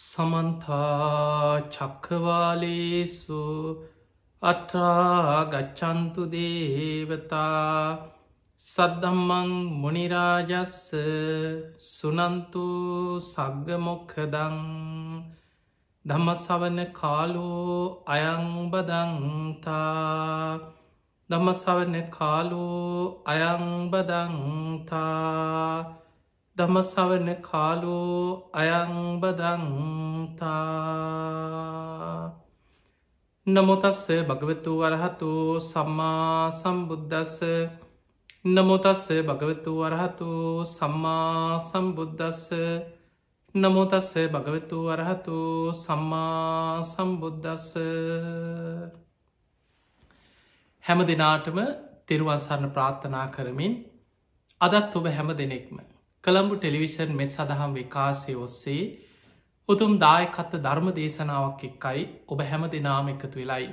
සමන්තා චක්කවාලේසු අට්ඨා ගච්ඡන්තු දේවතා සද්ධම්මං මුනි රාජස්ස සුනන්තු සග්ග මොක්ඛදං ධම්ම ශ්‍රවණ කාලෝ අයං බදන්තා ධම්ම ශ්‍රවණ කාලෝ අයං බදන්තා ධම්ම ශ්‍රවණ කාලෝ අයං බදන්තා නමෝ තස්ස භගවතු වරහතු සම්මා සම්බුද්දස්ස නමෝ තස්ස භගවතු වරහතු සම්මා සම්බුද්දස්ස නමෝ තස්ස භගවතු වරහතු සම්මා සම්බුද්දස්ස හැම දිනාටම තෙරුවන් සරණ ප්‍රාර්ථනා කරමින් අදත් ඔබ හැම දෙනෙක්ම කළඹු ටෙලිවිෂන් මෙ සදහම් විකාසය ඔස්සේ උතුම් දායකත්ව ධර්ම දේශනාවක් එක්කයි ඔබ හැම දෙනාම එකතු වෙලයි.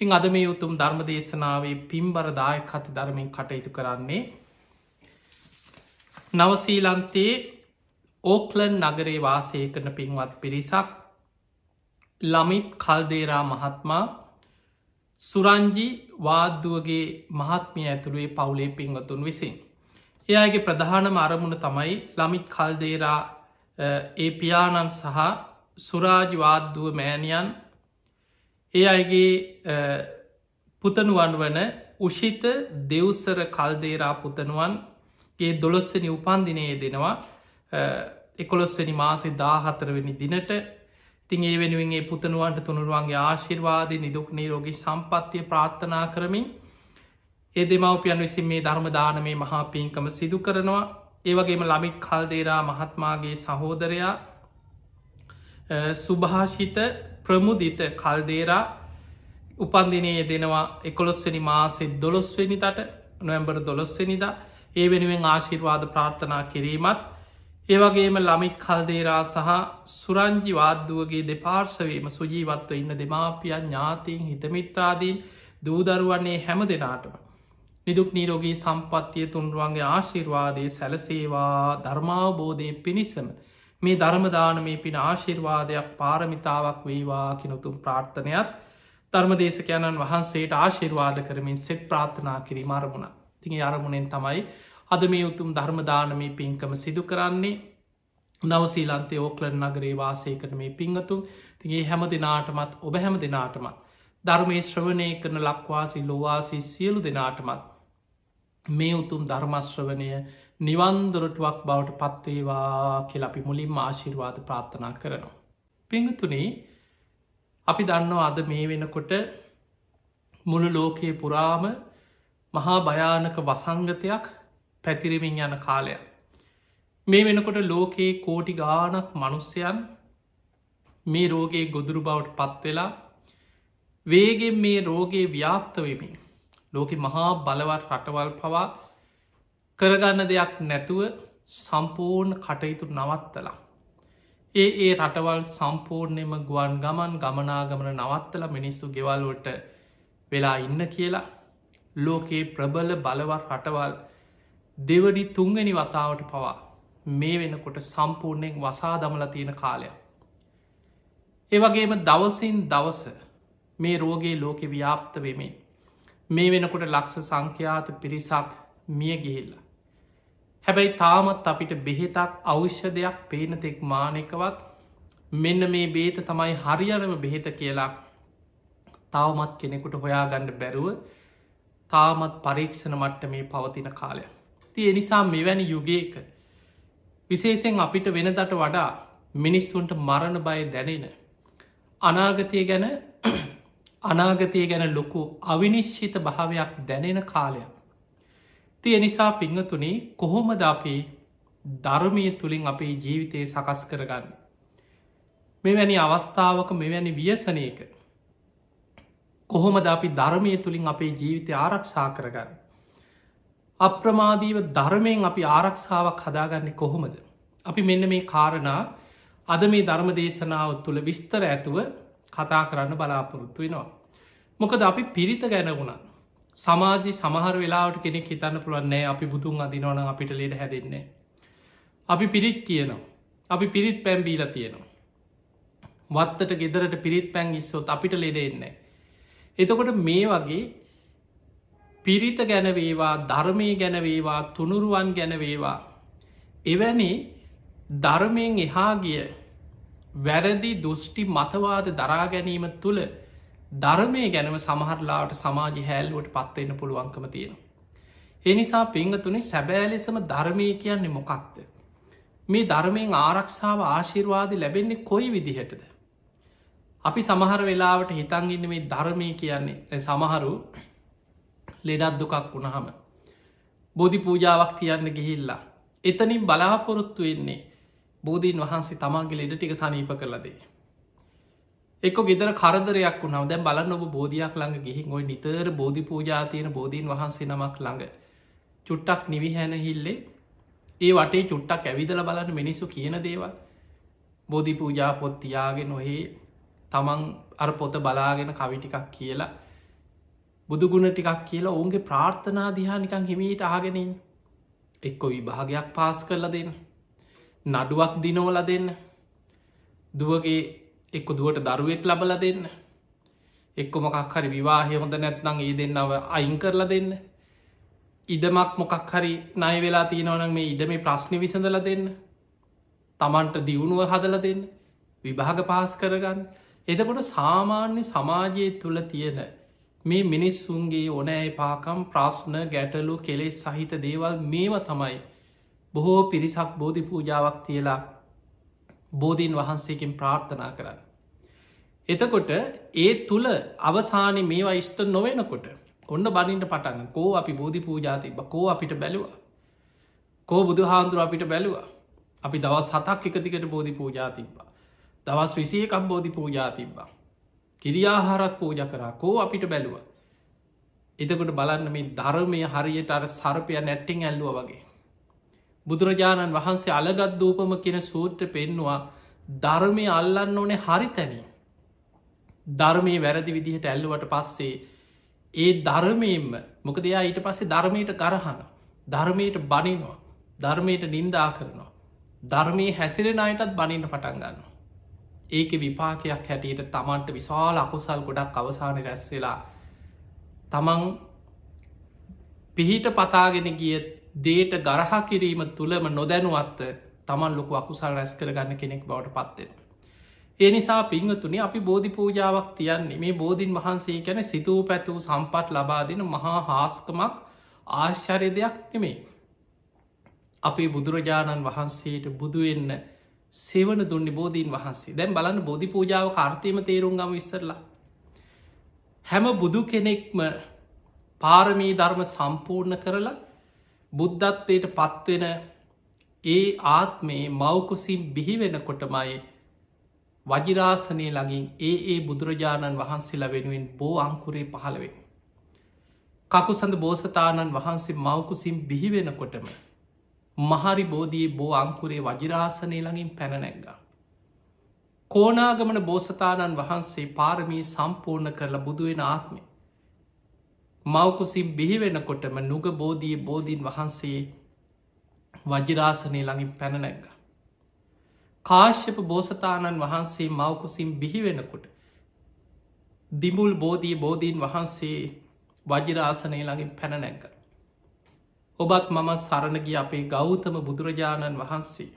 තින් අද මේ උතුම් ධර්ම දේශනාවේ පින්බර දායකත්ව ධර්මයෙන් කටයුතු කරන්නේ නවසීලන්තයේ ඕක්ලන් නගරේ වාසය කරන පින්වත් පිරිසක් ළමිත් කල්දේරා මහත්මා සුරංජි වාද්දුවගේ මහත්මිය ඇතුළුවේ පවුලේ පින්වතුන් විසින්. එයාගේ ප්‍රධානම අරමුණ තමයි ළමිත් කල්දේරා ඒ පියාණන් සහ සුරාජි වාද්දුව මෑණියන් ඒ අයගේ පුතනුවන් වන උෂිත දෙව්සර කල්දේරා පුතනුවන්ගේ 12 වෙනි උපන්දිනයේ දෙනවා 11 වෙනි මාසේ 14 වෙනි දිනට. ඉතින් ඒ වෙනුවෙන් ඒ පුතනුවන්ට තුනුරුවන්ගේ ආශිර්වාදය නිදුක් නිරෝගී සම්පන්නිය ප්‍රාර්ථනා කරමින් ඒ දෙමව්පියන් විසින් මේ ධර්ම දානමේ මහා පින්කම සිදු කරනවා. ඒ වගේම ළමිත් කල්දේරා මහත්මාගේ සහෝදරයා සුභාෂිත ප්‍රමුදිත කල්දේරා උපන්දිනයේ දෙනවා 11 වෙනි මාසේ 12 වෙනිදාට නොවැම්බර් 12 වෙනිදා. ඒ වෙනුවෙන් ආශිර්වාද ප්‍රාර්ථනා කිරීමත් ඒ වගේම ළමිත් කල්දේරා සහ සුරංජි වාද්දුවගේ දෙපාර්ශවයේම සුජීවත්ව ඉන්න දෙමාපියන් ඥාතීන් හිතමිත්‍රාදීන් දූදරුවන්නේ හැම දෙනාටම නිදුක් නිරෝගී සම්පන්නිය තුන්රුවන්ගේ ආශිර්වාදය සැලසේවා ධර්මාවබෝධය පිණිසම මේ ධර්ම දානමේ පින ආශිර්වාදයක් පාරමිතාවක් වේවා කියන උතුම් ප්‍රාර්ථනයත් ධර්මදේශකයන්න් වහන්සේට ආශිර්වාද කරමින් සෙත් ප්‍රාර්ථනා කිරීම අරමුණ. ඉතින් ඒ අරමුණෙන් තමයි අද මේ උතුම් ධර්ම දානමේ පින්කම සිදු කරන්නේ නවසීලන්තයේ ඕක්ලන්ඩ් නගරේ වාසය කරන මේ පින්වතුන්. ඉතින් ඒ හැම දිනාටමත් ඔබ හැම දිනාටමත් ධර්මයේ ශ්‍රවණය කරන ලක්වාසී ලෝවාසී සියලු දෙනාටමත් මේ උතුම් ධර්ම ශ්‍රවණය නිවන් දොරටුවක් බවට පත්වේවා කියලා අපි මුලින්ම ආශිර්වාද ප්‍රාර්ථනා කරනවා. පින්වතුනි, අපි දන්නවා අද මේ වෙනකොට මුළු ලෝකයේ පුරාම මහා භයානක වසංගතයක් පැතිරෙමින් යන කාලයක්. මේ වෙනකොට ලෝකයේ කෝටි ගාණක් මනුස්සයන් මේ රෝගයේ ගොදුරු බවට පත්වෙලා වේගෙන් මේ රෝගයේ ව්‍යාප්ත වෙමින් ලෝකෙ මහා බලවත් රටවල් පවා කරගන්න දෙයක් නැතුව සම්පූර්ණ කටයුතු නවත්තලා. ඒ රටවල් සම්පූර්ණයම ගුවන් ගමන් ගමනාගමන නවත්තල මිනිස්සු ගෙවල්වට වෙලා ඉන්න කියලා ලෝකයේ ප්‍රබල බලවත් රටවල් දෙවනි තුන්වැනි වතාවට පවා මේ වෙනකොට සම්පූර්ණයෙන් වසා දමල තියෙන කාලයක්. ඒ වගේම දවසින් දවස මේ රෝගේ ලෝකෙ ව්‍යාප්ත වෙමින් මේ වෙනකොට ලක්ෂ සංඛ්‍යාත පිරිසක් මිය ගිහිල්ල. හැබැයි තාමත් අපිට බෙහෙතක් අවශ්‍යදයක් පේනතෙක් මානකවත් මෙන්න මේ බේත තමයි හරියනම බෙහෙත කියලා තවමත් කෙනෙකුට හොයාගන්න බැරුව තාමත් පරීක්ෂණ මට්ට මේ පවතින කාලය. තිය නිසා මෙවැනි යුගයක විශේෂෙන් අපිට වෙනදට වඩා මිනිස්සුන්ට මරණ බය දැනෙන අනාගතය ගැන ලොකු අවිනිශ්චිත භාවයක් දැනෙන කාලයක්. තිය නිසා පිංහතුනි කොහොමද අපි ධර්මය තුළින් අපේ ජීවිතය සකස් කරගන්න. මෙවැනි අවස්ථාවක මෙවැනි ව්‍යසනයක කොහොමද අපි ධර්මය තුළින් අපේ ජීවිතය ආරක්ෂා කරගන්න. අප්‍රමාදීව ධර්මයෙන් අපි ආරක්ෂාවක් හදාගන්නේ කොහොමද. අපි මෙන්න මේ කාරණා අද මේ ධර්ම දේශනාව තුළ විස්තර ඇතුව කතා කරන්න බලාපොරොත්තු වෙනවා. මොකද අපි පිරිත ගැන වුණා සමාජි සමහර වෙලාවට කෙනෙක් හිතන්න පුළුවන්නේ අපි බුදුන් අදිනවන අපිට ලෙඩ හැදෙන්නේ. අපි පිරිත් කියනවා අපි පිරිත් පැම්බීල තියෙනවා. වත්තට ගෙදරට පිරිත් පැන් ඉස්සොත් අපිට ලෙඩ එන්නේ. එතකොට මේ වගේ පිරිත ගැනවේවා ධර්මය ගැනවේවා තුනුරුවන් ගැනවේවා එවැනි ධර්මයෙන් එහා ගිය වැරදි දෘෂ්ටි මතවාද දරා ගැනීම තුළ ධර්මය ගැනව සමහරලාට සමාජ හැල්ලුවට පත්වන්න පුළුවන්කම තියෙන. එනිසා පිංහතුනේ සැබෑ ලෙසම ධර්මය කියන්නේ මොකක්ද. මේ ධර්මයෙන් ආරක්ෂාව ආශිර්වාද ලැබෙන්නේ කොයි විදිහටද. අපි සමහර වෙලාවට හිතන්ගන්න මේ ධර්මය කියන්නේ සමහරු ලෙඩත් දුකක් වුණහම බෝධි පූජාවක් තියන්න ගිහිල්ලා එතනින් බලාපොරොත්තු වෙන්නේ බෝධීන් වහන්සේ තමන්ගේ ලෙඩ ටික සනීප කරලදේ. එක්ක ගෙදර කරදරයක් වුණාව දැන් බලන්න ඔබ බෝධියක් ළඟ ගිහින් ඔය නිතර බෝධි පූජා තියෙන බෝධීන් වහන්සේ නමක් ළඟ චුට්ටක් නිවිහැනහිල්ලේ ඒ වටේ චුට්ටක් ඇවිදල බලන්න මිනිස්සු කියන දේවල් බෝධි පූජා පොත් තියාගෙන ඔහේ තමන් අර පොත බලාගෙන කවි ටිකක් කියලා බුදුගුණ ටිකක් කියලා ඔවුන්ගේ ප්‍රාර්ථනා දිහා නිකං හිමීට ආගෙනින් එක්කො විභාගයක් පාස් කරලා දෙන්න නඩුවක් දිනවල දෙන්න දුවගේ එක්ක දුවට දරුවෙක් ලබල දෙන්න එක්ක මොකක් හරි විවාහය හොඳ නැත්නං ඒ දෙන්නව අයින් කරලා දෙන්න ඉඩමක් මොකක් හරි නය වෙලා තියෙනවනම් මේ ඉඩ මේ ප්‍රශ්නි විසඳල දෙන්න තමන්ට දියුණුව හදල දෙන්න විභාග පාස් කරගන්න එදකොට සාමාන්‍ය සමාජය තුළ තියෙන මේ මිනිස්සුන්ගේ ඕනෑ පාකම් ප්‍රශ්න ගැටලු කෙලෙස් සහිත දේවල් මේව තමයි බොහෝ පිරිසක් බෝධි පූජාවක් තියලා බෝධීන් වහන්සේකින් ප්‍රාර්ථනා කරන්න. එතකොට ඒ තුළ අවසානය මේවා ඉෂ්ට නොවෙනකොට ඔන්න බනින්ට පටන්න කෝ අපි බෝධි පූජාතිබ කෝ අපිට බැලවා කෝ බුදු හාන්දුර අපිට බැලවා අපි දවස් 7ක් එකතිකට බෝධි පූජාතිබ්බා දවස් 21ක් බෝධි පූජාතිබ්බා කිරියාහාරත් පූජ කරා කෝ අපිට බැලවා එතකොට බලන්න මේ ධර්මය හරියට අර සර්පය නැට්ටිං ඇල්ලුව වගේ බුදුරජාණන් වහන්සේ අලගත් දූපම කියෙන සූත්‍ර පෙන්නවා ධර්මය අල්ලන්න ඕනේ හරි තැනී ධර්මය වැරදි විදිහට ඇල්ලුවට පස්සේ ඒ ධර්මයෙන්ම මොක දෙයා ඊට පස්සේ ධර්මයට ගරහන ධර්මයට බනිනවා ධර්මයට නින්දා කරනවා ධර්මය හැසිරෙන අයටත් බනින්න පටන් ගන්න ඒක විපාකයක් හැටියට තමන්ට විශාල අකුසල් ගොඩක් අවසානය රැස් වෙලා තමන් පිහිට පතාගෙන ගිය දේට ගරහා කිරීම තුළම නොදැනුවත්ත තමන් ලොකු අකුසල් රැස් කරගන්න කෙනෙක් බවට පත්වෙන. ඒ නිසා පිංහතුනි අපි බෝධි පූජාවක් තියන්නේ මේ බෝධීන් වහන්සේ ගැන සිතූ පැතුූ සම්පත් ලබා දෙන මහා හාස්කමක් ආශ්චර්ය දෙයක් නෙමේ. අපේ බුදුරජාණන් වහන්සේට බුදුවෙන්න සෙවන දුන්නේ බෝධීන් වහන්සේ දැන් බලන්න බෝධි පූජාව කාර්තයම තේරුම් ගම විස්සරලා. හැම බුදු කෙනෙක්ම පාරමී ධර්ම සම්පූර්ණ කරලා බුද්ධත්වයට පත්වෙන ඒ ආත්මේ මවකුසින් බිහිවෙන කොටමයි වජිරාසනය ලඟින් ඒ බුදුරජාණන් වහන්සේලා වෙනුවෙන් බෝ අංකුරේ පහළවෙන්. කකුසඳ බෝසතාණන් වහන්සේ මවකුසින් බිහිවෙන කොටම මහරි බෝධී බෝ අංකුරේ වජිරාසනය ළඟින් පැනනැග්ගා. කෝනාගමන බෝසතාණන් වහන්සේ පාරමී සම්පූර්ණ කරලා බුදුවෙන ආත්මේ මවකුසින් බිහිවෙනකොටම නුග බෝධී බෝධීන් වහන්සේ වජිරාසනය ළඟින් පැනනැග්ග. කාශ්‍යප බෝසතාණන් වහන්සේ මවකුසින් බිහිවෙනකොට දිමුල් බෝධී බෝධීන් වහන්සේ වජිරාසනය ළඟින් පැනනැග්ග. ඔබත් මම සරණගිය අපේ ගෞතම බුදුරජාණන් වහන්සේ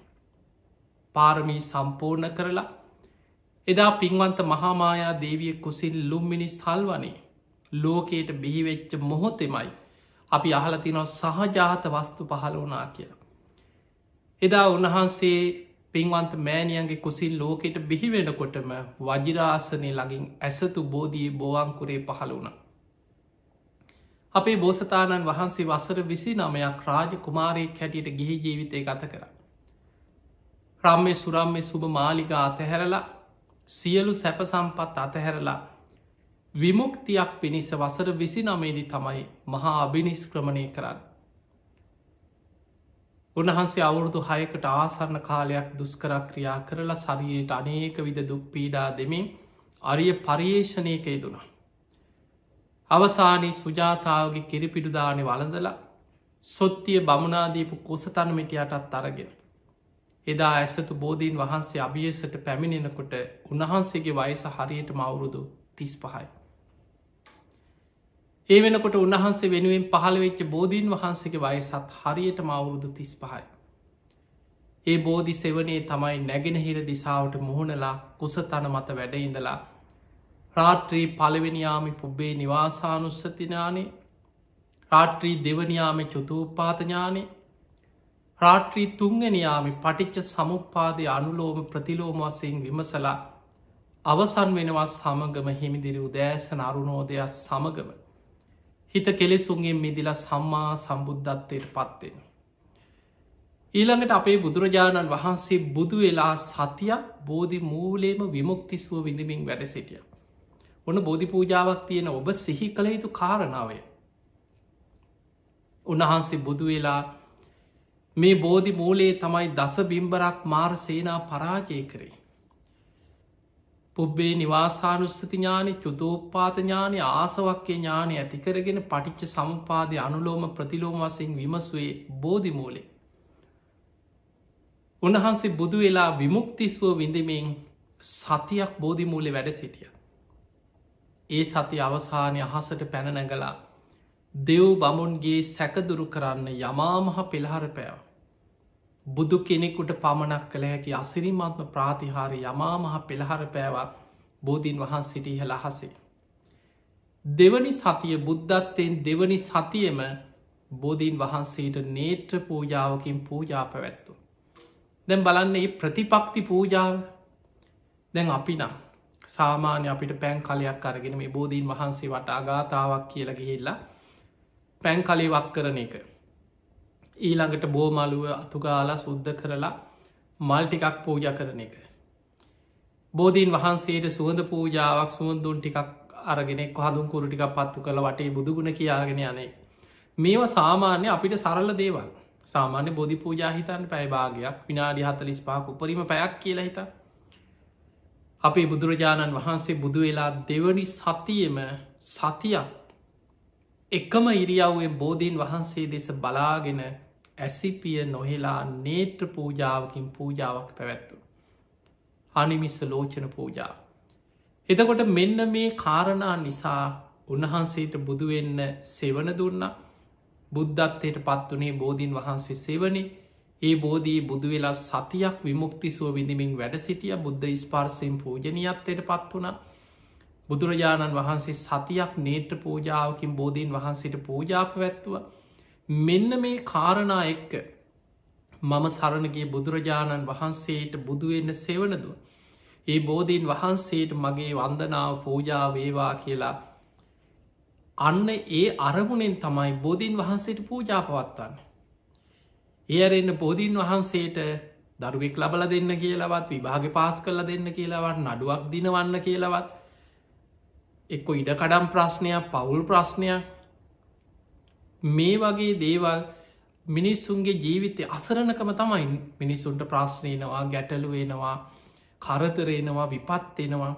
පාරමී සම්පූර්ණ කරලා එදා පින්වන්ත මහාමායා දේවිය කුසින් ලුම්මිනි සල්වනේ ලෝකයට බිහිවෙච්ච මොහොතෙමයි අපි අහලතිනො සහජාත වස්තු පහළ වනා කියලා. එදා උන්වහන්සේ පින්වන්ත මෑණියන්ගේ කුසිල් ලෝකෙට බිහිවෙනකොටම වජිරාසනය ළඟින් ඇසතු බෝධී බෝවංකුරේ පහළ වුණ. අපේ බෝසතාණන් වහන්සේ වසර 29ක් රාජ කුමාරයෙක් හැටියට ගිහි ජීවිතය ගත කර. රම්මය සුරම්මය සුභ මාලිකා අතහැරලා සියලු සැප සම්පත් අතහැරලා විමුක්තියක් පිණිස වසර 29දී තමයි මහා අභිනිස්ක්‍රමණය කරන්න. උන්වහන්සේ අවුරුදු 6කට ආසරණ කාලයක් දුස්කර ක්‍රියා කරලා ශරීරයට අනේක විද දුක් පීඩා දෙමින් අරිය පර්යේෂණයක යෙදුණා. අවසානයේ සුජාතාවගේ කිරිපිඩුදානෙ වළඳලා සොත්තිය බමුණාදීපු කුසතන් මිටියටත් අරගෙන එදා ඇසතු බෝධීන් වහන්සේ අභියසට පැමිණෙනකොට උන්වහන්සේගේ වයස හරියට අවුරුදු 35යි. ඒ වෙනකොට උන්වහන්සේ වෙනුවෙන් පහළ වෙච්ච බෝධීන් වහන්සේගේ වයසත් හරියටම අවුරුදු 35යි. ඒ බෝධි සෙවනේ තමයි නැගෙනහිර දිසාවට මුහුණලා කුසතන මත වැඩ ඉඳලා රාත්‍රී පළවෙනියාමි පුබ්බේ නිවාසානුස්සති ඥානෙ, රාත්‍රී දෙවනියාමි චතුප්පාත ඥානෙ, රාත්‍රී තුන්වෙනියාමි පටිච්ච සමුප්පාදය අනුලෝම ප්‍රතිලෝම වශයෙන් විමසලා අවසන් වෙනවා සමගම හිමිදිරි උදෑසන අරුණෝදයක් සමගම හිත කෙලෙසුන්ගෙන් මිදිලා සම්මා සම්බුද්ධත්වයට පත්වෙන. ඊළඟට අපේ බුදුරජාණන් වහන්සේ බුදු වෙලා සතියක් බෝධි මූලේම විමුක්තිසුව විඳමින් වැඩ සිටිය. ඔන්න බෝධි පූජාවක් තියෙන ඔබ සිහි කළ යුතු කාරණාවය. උන්වහන්සේ බුදු වෙලා මේ බෝධි මූලයේ තමයි දස බිම්බරක් මාර සේනා පරාජය කරේ. පුබ්බේ නිවාසානුස්සති ඥානෙ, චුතෝප්පාත ඥානෙ, ආසවක්්‍ය ඥානෙ ඇතිකරගෙන පටිච්ච සමුපාදය අනුලෝම ප්‍රතිලෝම වශයෙන් විමසුවේ බෝධි මූලේ. උන්වහන්සේ බුදු වෙලා විමුක්තිස්ව විඳමින් සතියක් බෝධි මූලෙ වැඩ සිටිය. ඒ සති අවසානය අහසට පැන නැගලා දෙව් බමුන්ගේ සැකදුරු කරන්න යමාමහ පෙළහර පෑව. බුදු කෙනෙකුට පමණක් කළ හැකි අසිරිමත්ම ප්‍රාතිහාරය යමාමහ පෙළහර පෑවා බෝධීන් වහන්සේට ඉහළ අහසේ. දෙවනි සතිය බුද්ධත්වයෙන් දෙවනි සතියම බෝධීන් වහන්සේට නේත්‍ර පූජාවකින් පූජා පැවැත්තු. දැන් බලන්න ඒ ප්‍රතිපක්ති පූජාව. දැන් අපි නම් සාමාන්‍ය අපිට පැන් කලයක් අරගෙන මේ බෝධීන් වහන්සේ වට අගාතාවක් කියලා ගිහිල්ලා පැන් කලේ වක් කරන එක. ඊළඟට බෝමලුව අතුගාලා සුද්ධ කරලා මල් ටිකක් පූජ කරන එක. බෝධීන් වහන්සේට සුවඳ පූජාවක් සුවන්දුන් ටිකක් අරගෙනෙක් හදුන් කුරු ටිකක් පත්තු කළ වටේ බුදුගුණ කියාගෙන යනේ. මේවා සාමාන්‍ය අපිට සරල දේවල්. සාමාන්‍ය බෝධි පූජා හිතන්න පැය භාගයක් විනාඩි 45ක් උපරිම පැයක් කියලා හිතා. අපේ බුදුරජාණන් වහන්සේ බුදු වෙලා දෙවනි සතියෙම සතියක් එකම ඉරියව්වෙන් බෝධීන් වහන්සේ දෙස බලාගෙන ඇසිපිය නොහෙලා නේත්‍ර පූජාවකින් පූජාවක් පැවැත්තු. අනිමිස්ස ලෝචන පූජාව. එතකොට මෙන්න මේ කාරණා නිසා උන්වහන්සේට බුදුවෙන්න සෙවන දුන්න බුද්ධත්වයට පත්වනේ බෝධීන් වහන්සේ සෙවනේ. ඒ බෝධී බුදු වෙලා සතියක් විමුක්තිසුව විඳමින් වැඩ සිටිය බුද්ධ ස්පර්ශයෙන් පූජනීයත්වයට පත් වුණ. බුදුරජාණන් වහන්සේ සතියක් නේත්‍ර පූජාවකින් බෝධීන් වහන්සේට පූජා පැවැත්තුව. මෙන්න මේ කාරණා එක්ක මම සරණගේ බුදුරජාණන් වහන්සේට බුදුවෙන්න සෙවනදුව. ඒ බෝධීන් වහන්සේට මගේ වන්දනාව පූජා වේවා කියලා අන්න ඒ අරමුණෙන් තමයි බෝධීන් වහන්සේට පූජා පවත්වන්න. ඒ අරන්න බෝධීන් වහන්සේට දරුවෙක් ලබල දෙන්න කියලවත් විභාග පාස් කරල දෙන්න කියලාවත් නඩුවක් දිනවන්න කියලවත් එක්ක ඉඩකඩම් ප්‍රශ්නයක් පවුල් ප්‍රශ්නයක් මේ වගේ දේවල් මිනිස්සුන්ගේ ජීවිතය අසරණකම තමයි මිනිස්සුන්ට ප්‍රශ්නයනවා ගැටලුවෙනවා කරදරෙනවා විපත්වෙනවා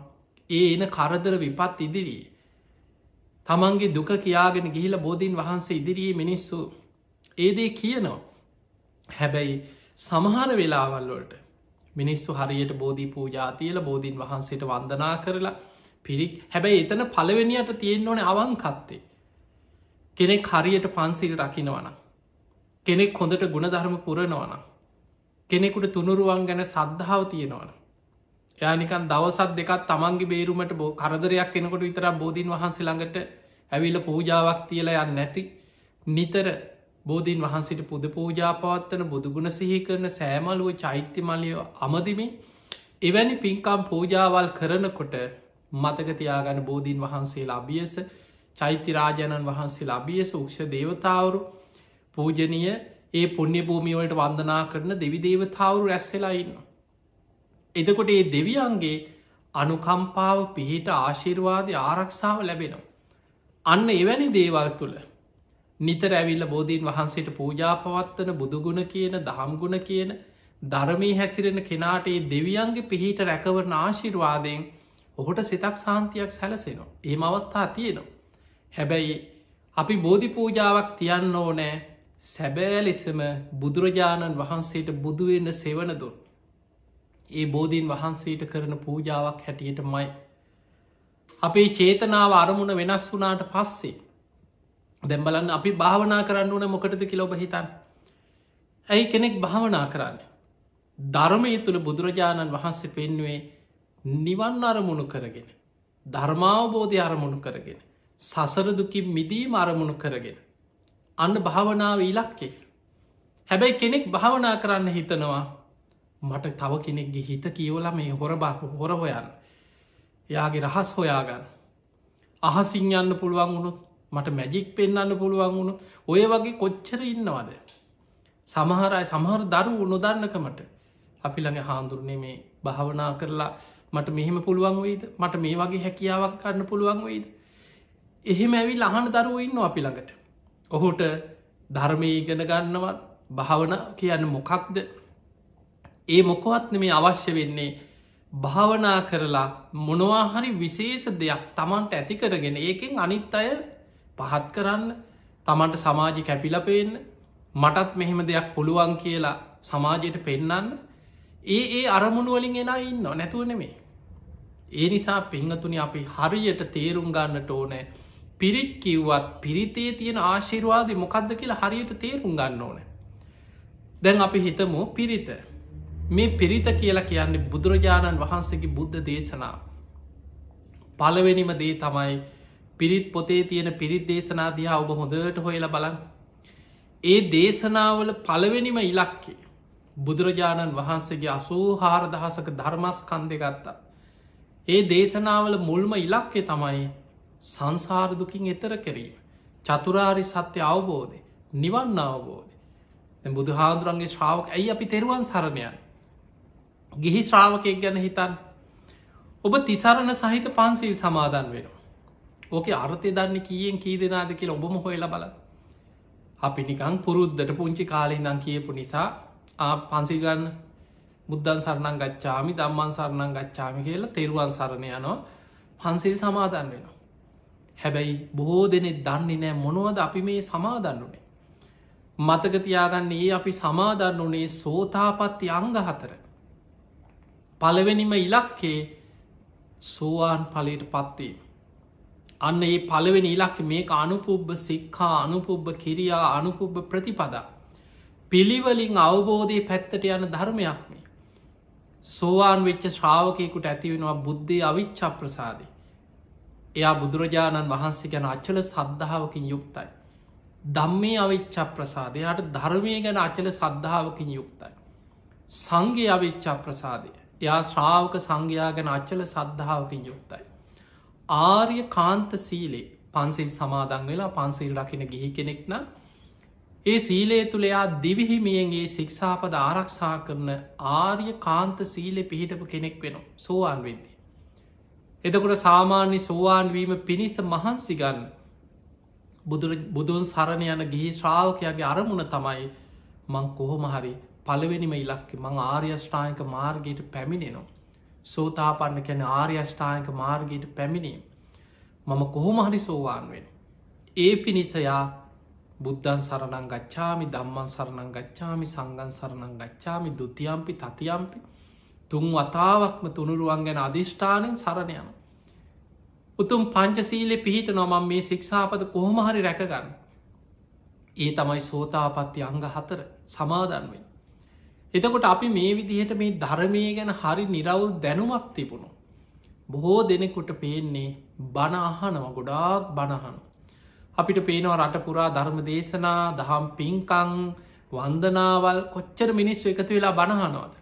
ඒ එන කරදර විපත් ඉදිරියේ තමන්ගේ දුක කියාගෙන ගිහිල බෝධීන් වහන්සේ ඉදිරියේ මිනිස්සු ඒදේ කියනවා. හැබැයි සමහර වෙලාවල්වලට මිනිස්සු හරියට බෝධී පූජාතියල බෝධීන් වහන්සේට වන්දනා කරලා පිරික් හැබැයි එතන පළවෙනියට තියෙන්න්න ඕන අවංකත්තේ. කෙනෙක් හරියට පන්සිල් රකිනවන. කෙනෙක් හොඳට ගුණධර්ම පුරනවන. කෙනෙකුට තුනුරුවන් ගැන සද්ධාව තියෙනවන. යානිකන් දවසත් දෙකත් තමන්ගේ බේරුමට කරදරයක් කෙනකොට විතර බෝධීන් වහන්සේ ළඟට ඇවිල්ල පූජාවක් තියලා යන්න නැති නිතර බෝධීන් වහන්සේට පුද පූජා පවත්වන බුදුගුණ සිහි කරන සෑමලුව චෛත්‍යමලය අමදිමින් එවැනි පින්කම් පූජාවල් කරනකොට මතකතියාගන්න බෝධීන් වහන්සේලා අභියස චෛත්‍යරාජාණන් වහන්සේලා අභියස උක්ෂ දේවතාවරු පූජනය ඒ පුුණ්‍ය භූමියවලට වන්දනා කරන දෙවි දේවතාවරු රැස්වෙලා ඉන්න. එදකොට ඒ දෙවියන්ගේ අනුකම්පාව පිහිට ආශිර්වාදය ආරක්ෂාව ලැබෙනවා. අන්න එවැනි දේවල් තුළ නිතර ඇවිල්ල බෝධීන් වහන්සේට පූජා පවත්වන බුදුගුණ කියන දහම්ගුණ කියන ධර්මී හැසිරෙන කෙනාට ඒ දෙවියන්ගේ පිහිට රැකවරන ආශිර්වාදයෙන් ඔහුට සිතක් සාන්තියක් සැලසෙනවා. ඒම අවස්ථා තියෙනවා. හැබැයි අපි බෝධි පූජාවක් තියන්න ඕනෑ සැබෑ ලෙසම බුදුරජාණන් වහන්සේට බුදුවෙන්න සෙවනදුන් ඒ බෝධීන් වහන්සේට කරන පූජාවක් හැටියට මයි. අපේ චේතනාව අරමුණ වෙනස් වුනාට පස්සේ දැම්බලන්න අපි භාවනා කරන්න ඕන මොකටද කියලොබ හිතන්. ඇයි කෙනෙක් භාවනා කරන්න. ධර්මය තුළ බුදුරජාණන් වහන්සේ පෙන්වේ නිවන් අරමුණු කරගෙන. ධර්මාවබෝධය අරමුණු කරගෙන. සසරදුකින් මිදීම අරමුණු කරගෙන. අන්න භාවනාව ඉලක්කේ. හැබැයි කෙනෙක් භාවනා කරන්න හිතනවා මට තව කෙනෙක්ගේ හිත කියවල මේ හොර හොයන්න. යාගේ රහස් හොයාගන්න. අහසිං යන්න පුළුවන් වුණුත් මට මැජික් පෙන්න්න පුළුවන් වුණු ඔය වගේ කොච්චර ඉන්නවද. සමහරයි සමහර දරු නොදන්නකමට අපි ළඟ හාන්දුරනේ මේ භාවනා කරලා මට මෙහෙම පුළුවන් වෙයිද මට මේ වගේ හැකියාවක් කරන්න පුළුවන් වෙයිද. එහෙම ඇවිල් අහන දරුව ඉන්න අපි ළඟට. ඔහුට ධර්මය ඉගෙන ගන්නවත් භාවන කියන්න මොකක්ද ඒ මොකොත්න මේ අවශ්‍ය වෙන්නේ භාවනා කරලා මොනවාහරි විශේෂ දෙයක් තමන්ට ඇති කරගෙන ඒකෙන් අනිත් අය පහත් කරන්න තමන්ට සමාජි කැපිලපෙන්න මටත් මෙහෙම දෙයක් පුළුවන් කියලා සමාජයට පෙන්නන්න ඒ අරමුණුවලින් එෙන ඉන්න නැතුව නෙමේ. ඒ නිසා පිංහතුනි අපි හරියට තේරුම් ගන්නට ඕනෑ පිරිත් කිව්වත් පිරිතේ තියෙන ආශිරවාද මොකක්ද කියලා හරියට තේරුම් ගන්න ඕන. දැන් අපි හිතමු පිරිත මේ පිරිත කියලා කියන්නේ බුදුරජාණන් වහන්සේගේ බුද්ධ දේශනා. පළවෙනිම දේ තමයි පිරිත් පොතේ තියෙන පිරිත් දේශනා දිහා ඔබ හොඳට හොයලා බලන්න. ඒ දේශනාවල පළවෙනිම ඉලක්කේ බුදුරජාණන් වහන්සේගේ 84000ක ධර්මස්කන්ධය ගත්තා. ඒ දේශනාවල මුල්ම ඉලක්කේ තමයි සංසාර දුකින් එතර කිරීම. චතුරාරි සත්‍ය අවබෝධය, නිවන් අවබෝධය. දැන් බුදුහාඳුරන්ගේ ශ්‍රාවක ඇයි අපි තෙරුවන් සරණ යන්නේ? ගිහි ශ්‍රාවකයෙක් ගැන හිතන්න. ඔබ තිසරණ සහිත පන්සිල් සමාදන් වෙනවා. ඕකේ අර්ථය දන්නේ කීයෙන් කී දෙනාද කියලා ඔබම හොයලා බලන්න. අපි නිකන් පුරුද්දට පුංචි කාලේ ඉඳන් කියපු නිසා පන්සිල් ගන්න බුද්ධං සරණං ගච්ඡාමි ධම්මං සරණං ගච්ඡාමි කියලා තෙරුවන් සරණ යනවා. පන්සිල් සමාදන් වෙනවා. හැබැයි බොහෝ දෙනෙක් දන්නේ නැහැ මොනවද අපි මේ සමාදන් වුනේ. මතක තියාගන්න අපි සමාදන් වුනේ සෝතාපට්ටි අංග 4. පළවෙනිම ඉලක්කේ සෝවාන් ඵලයට පත්වීම. අන්න ඒ පළවෙනි ඉලක්කේ මේක අනුපුබ්බ සික්ඛා අනුපුබ්බ කිරියා අනුපුබ්බ ප්‍රතිපදා. පිළිවෙලින් අවබෝධයේ පැත්තට යන ධර්මයක් මේ. සෝවාන් වෙච්ච ශ්‍රාවකයෙකුට ඇති වෙනවා බුද්ධේ අවිච්ඡා ප්‍රසාදේ. එයා බුදුරජාණන් වහන්සේ ගැන අචල සද්ධාවකින් යුක්තයි. ධම්මේ අවිච්ඡා ප්‍රසාදේ. එයාට ධර්මයේ ගැන අචල සද්ධාවකින් යුක්තයි. සංඝේ අවිච්ඡා ප්‍රසාදේ. එයා ශ්‍රාවක සංඝයා ගැන අචල සද්ධාවකින් යුක්තයි. ආර්ය කාන්ත සීලේ පන්සිල් සමාදන් වෙලා පන්සිල් රකින්න ගිහි කෙනෙක් නම් ඒ සීලේ තුළ එයා දිවිහිමියන්ගේ ශික්ෂාපද ආරක්ෂා කරන ආර්ය කාන්ත සීලේ පිහිටපු කෙනෙක් වෙනවා සෝවාන් වෙද්දී. එතකොට සාමාන්‍ය සෝවාන් වීම පිණිස මහන්සි ගන්න බුදුන් සරණ යන ගිහි ශ්‍රාවකයාගේ අරමුණ තමයි මං කොහොම හරි පළවෙනිම ඉලක්කේ මං ආර්ය අෂ්ටාංගික මාර්ගයට පැමිණෙනවා. සෝතාපන්න කියන්නේ ආර්ය අෂ්ටාංගික මාර්ගයට පැමිණීම. මම කොහොම හරි සෝවාන් වෙනවා. ඒ පිණිස යා බුද්ධං සරණං ගච්ඡාමි ධම්මං සරණං ගච්ඡාමි සංඝං සරණං ගච්ඡාමි ဒ ුතියම්පි තතියම්පි තුන් වතාවක්ම තුනුරුවන් ගැන අධිෂ්ඨානෙන් සරණ යනවා. උතුම් පංචශීලයේ පිහිටනවා මම මේ ශික්ෂාපද කොහොම හරි රැකගන්න. ඒ තමයි සෝතාපට්ටි අංග 4 සමාදන් වෙන්නේ. එතකොට අපි මේ විදිහට මේ ධර්මය ගැන හරි නිරවුල් දැනුමක් තිබුණු. බොහෝ දෙනෙකුට පේන්නේ බණ අහනවා ගොඩාක් බණ අහනවා. අපිට පේනවා රට පුරා ධර්ම දේශනා දහම් පින්කම් වන්දනාවල් කොච්චර මිනිස්සු එකතු වෙලා බණ අහනවද.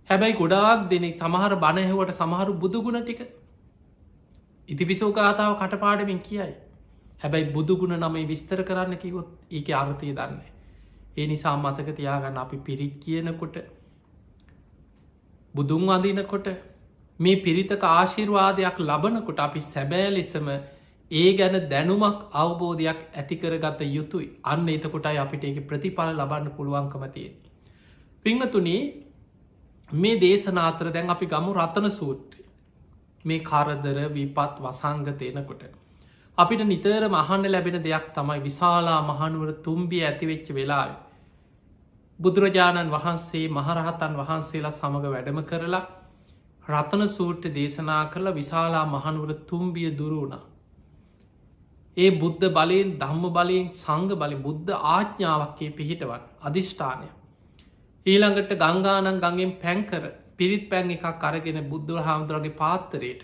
හැබැයි ගොඩාක් දෙනෙක් සමහර බණ ඇහුවට සමහරු බුදුගුණ ටික ඉතිපිසෝ ගාථාව කටපාඩමින් කියයි. හැබැයි බුදුගුණ නම විස්තර කරන්න කිව්වොත් ඒකේ අර්ථය දන්නේ. ඒ නිසා මතක තියාගන්න අපි පිරිත් කියනකොට බුදුන් වඳිනකොට මේ පිරිතක ආශිර්වාදයක් ලබනකොට අපි සැබෑ ලෙසම ඒ ගැන දැනුමක් අවබෝධයක් ඇතිකරගත යුතුයි. අන්න එතකොටයි අපිට ඒක ප්‍රතිඵල ලබන්න පුළුවන්කම තියෙන්නේ. පින්වතුනි මේ දේශනා අතර දැන් අපි ගමු රතන සූත්‍රය. මේ කරදර විපත් වසංගත එනකොට අපිට නිතර මහන්න ලැබෙන දෙයක් තමයි විශාලා මහනුවර තුම්බිය ඇතිවෙච්ච වෙලාව. බුදුරජාණන් වහන්සේ මහරහතන් වහන්සේලා සමඟ වැඩම කරලා රතන සූට්‍ර දේශනා කරලා විශාලා මහනුවර තුම්බිය දුරුුණ. ඒ බුද්ධ බලයෙන් ධම්ම බලයෙන් සංග බලි බුද්ධ ආඥාවක්කේ පිහිටවන් අධිෂ්ඨානය. ඊළඟට ගංගානන් ගඟෙන් පැන්කර පිරිත් පැන් එකක් අරගෙන බුද්ධ හාමුදුරගේ පාත්තරයට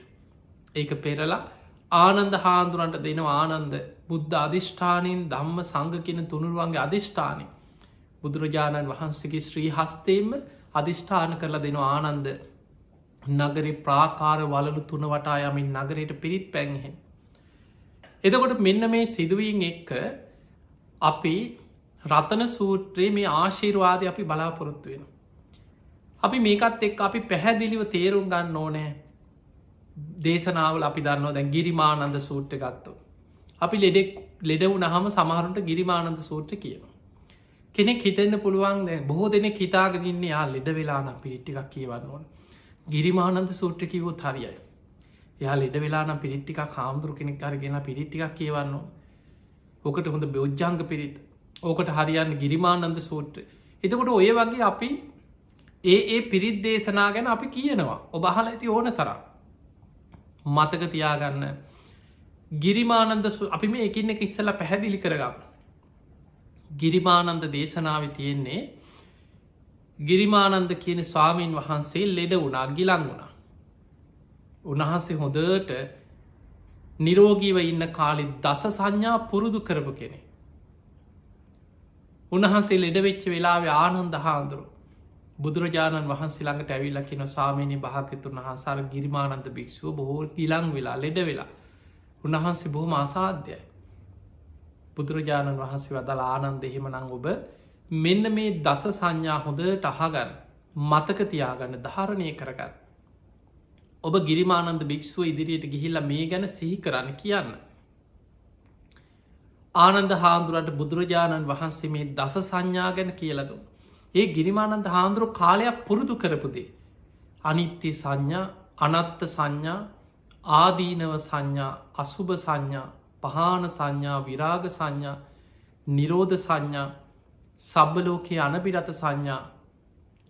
ඒක පෙරලා ආනන්ද හාන්දුරන්ට දෙනවා ආනන්ද බුද්ධ අධිෂ්ඨානයෙන් ධම්ම සංග කියන තුනුරුවන්ගේ අධිෂ්ඨානය බුදුරජාණන් වහන්සේගේ ශ්‍රී හස්තේම අධිෂ්ඨාන කරලා දෙනවා ආනන්ද නගරි ප්‍රාකාර වලලු තුන වටා යමින් නගරයට පිරිත් පැන්හෙන්. එතකොට මෙන්න මේ සිදුවීන් එක්ක අපි රතන සූත්‍රයේ මේ ආශීර්වාදය අපි බලාපොරොත්තු වෙන. අපි මේකත් එක් අපි පැහැදිලිව තේරුම් ගන්න ඕනෑ දේශනාවල අපි දන්නවා දැන් ගිරිමානන්ද සූට්‍ර ගත්තෝ. අපි ලෙඩවු නහම සමහරුන්ට ගිරිමානන්ද සූට්‍ර කියනවා. කෙනෙක් හිතෙන්න්න පුළුවන් බොහෝ දෙනෙ හිතාගගන්න යා ලෙඩ වෙලාන පිරිට්ටිකක් කියවන්න ඕන. ගිරිමානන්ද සූට්‍ර කිවෝ හරියයි. යා ලෙඩ වෙලාන පිරිට්ටික කාමුදුරු කෙනෙක් අරගෙන පිරිට්ටිකක් කියවන්න ඕකට හොඳ බෞද්ධංග පිරිත් ඕකට හරියන්න ගිරිමානන්ද සූට්‍ර. එතකොට ඔය වගේ අපි ඒ පිරිත් දේශනා ගැන අපි කියනවා ඔබහල ඇති ඕන තරම්. මතක තියාගන්න ගිරිමානන්ද අපි මේ එකින්න එක ඉස්සල පැහැදිලි කරගන්න. ගිරිමානන්ද දේශනාව තියෙන්නේ ගිරිමානන්ද කියන ස්වාමීන් වහන්සේ ලෙඩ වුණා ගිලං වුණා. උන්වහන්සේ හොඳට නිරෝගීව ඉන්න කාලි දස සංඥා පුරුදු කරපු කෙනෙ. උන්වහන්සේ ලෙඩවෙච්ච වෙලාවේ ආනන්ද හාන්දුරු බුදුරජාණන් වහන්සේ ළඟට ඇවිල්ලා කියන ස්වාමීනි භාග්‍යවතුන් වහන්සේ ගිරිමානන්ද භික්ෂුව බොහෝ ගිලන් වෙලා ලෙඩ වෙලා උන්වහන්සේ බොහොම අසාධ්‍යයි. බුදුරජාණන් වහන්සේ වදලා ආනන්ද එහෙමනම් ඔබ මෙන්න මේ දස සංඥා හොඳට අහගන්න මතක තියාගන්න ධාරණය කරගන්න. ඔබ ගිරිමානන්ද භික්ෂුව ඉදිරියට ගිහිල්ලා මේ ගැන සිහි කරන්න කියන්න. ආනන්ද හාමුදුරන්ට බුදුරජාණන් වහන්සේ මේ දස සංඥා ගැන කියලදු. ඒ ගිරිමානන්ද හාමුදුරු කාලයක් පුරුදු කරපුදේ. අනිත්‍ය සංඥා අනත්ත සංඥා ආදීනව සංඥා අසුභ සංඥා පහන සංඥා විරාග සංඥා නිරෝධ සංඥා සබ්බලෝකයේ අනබිරත සංඥා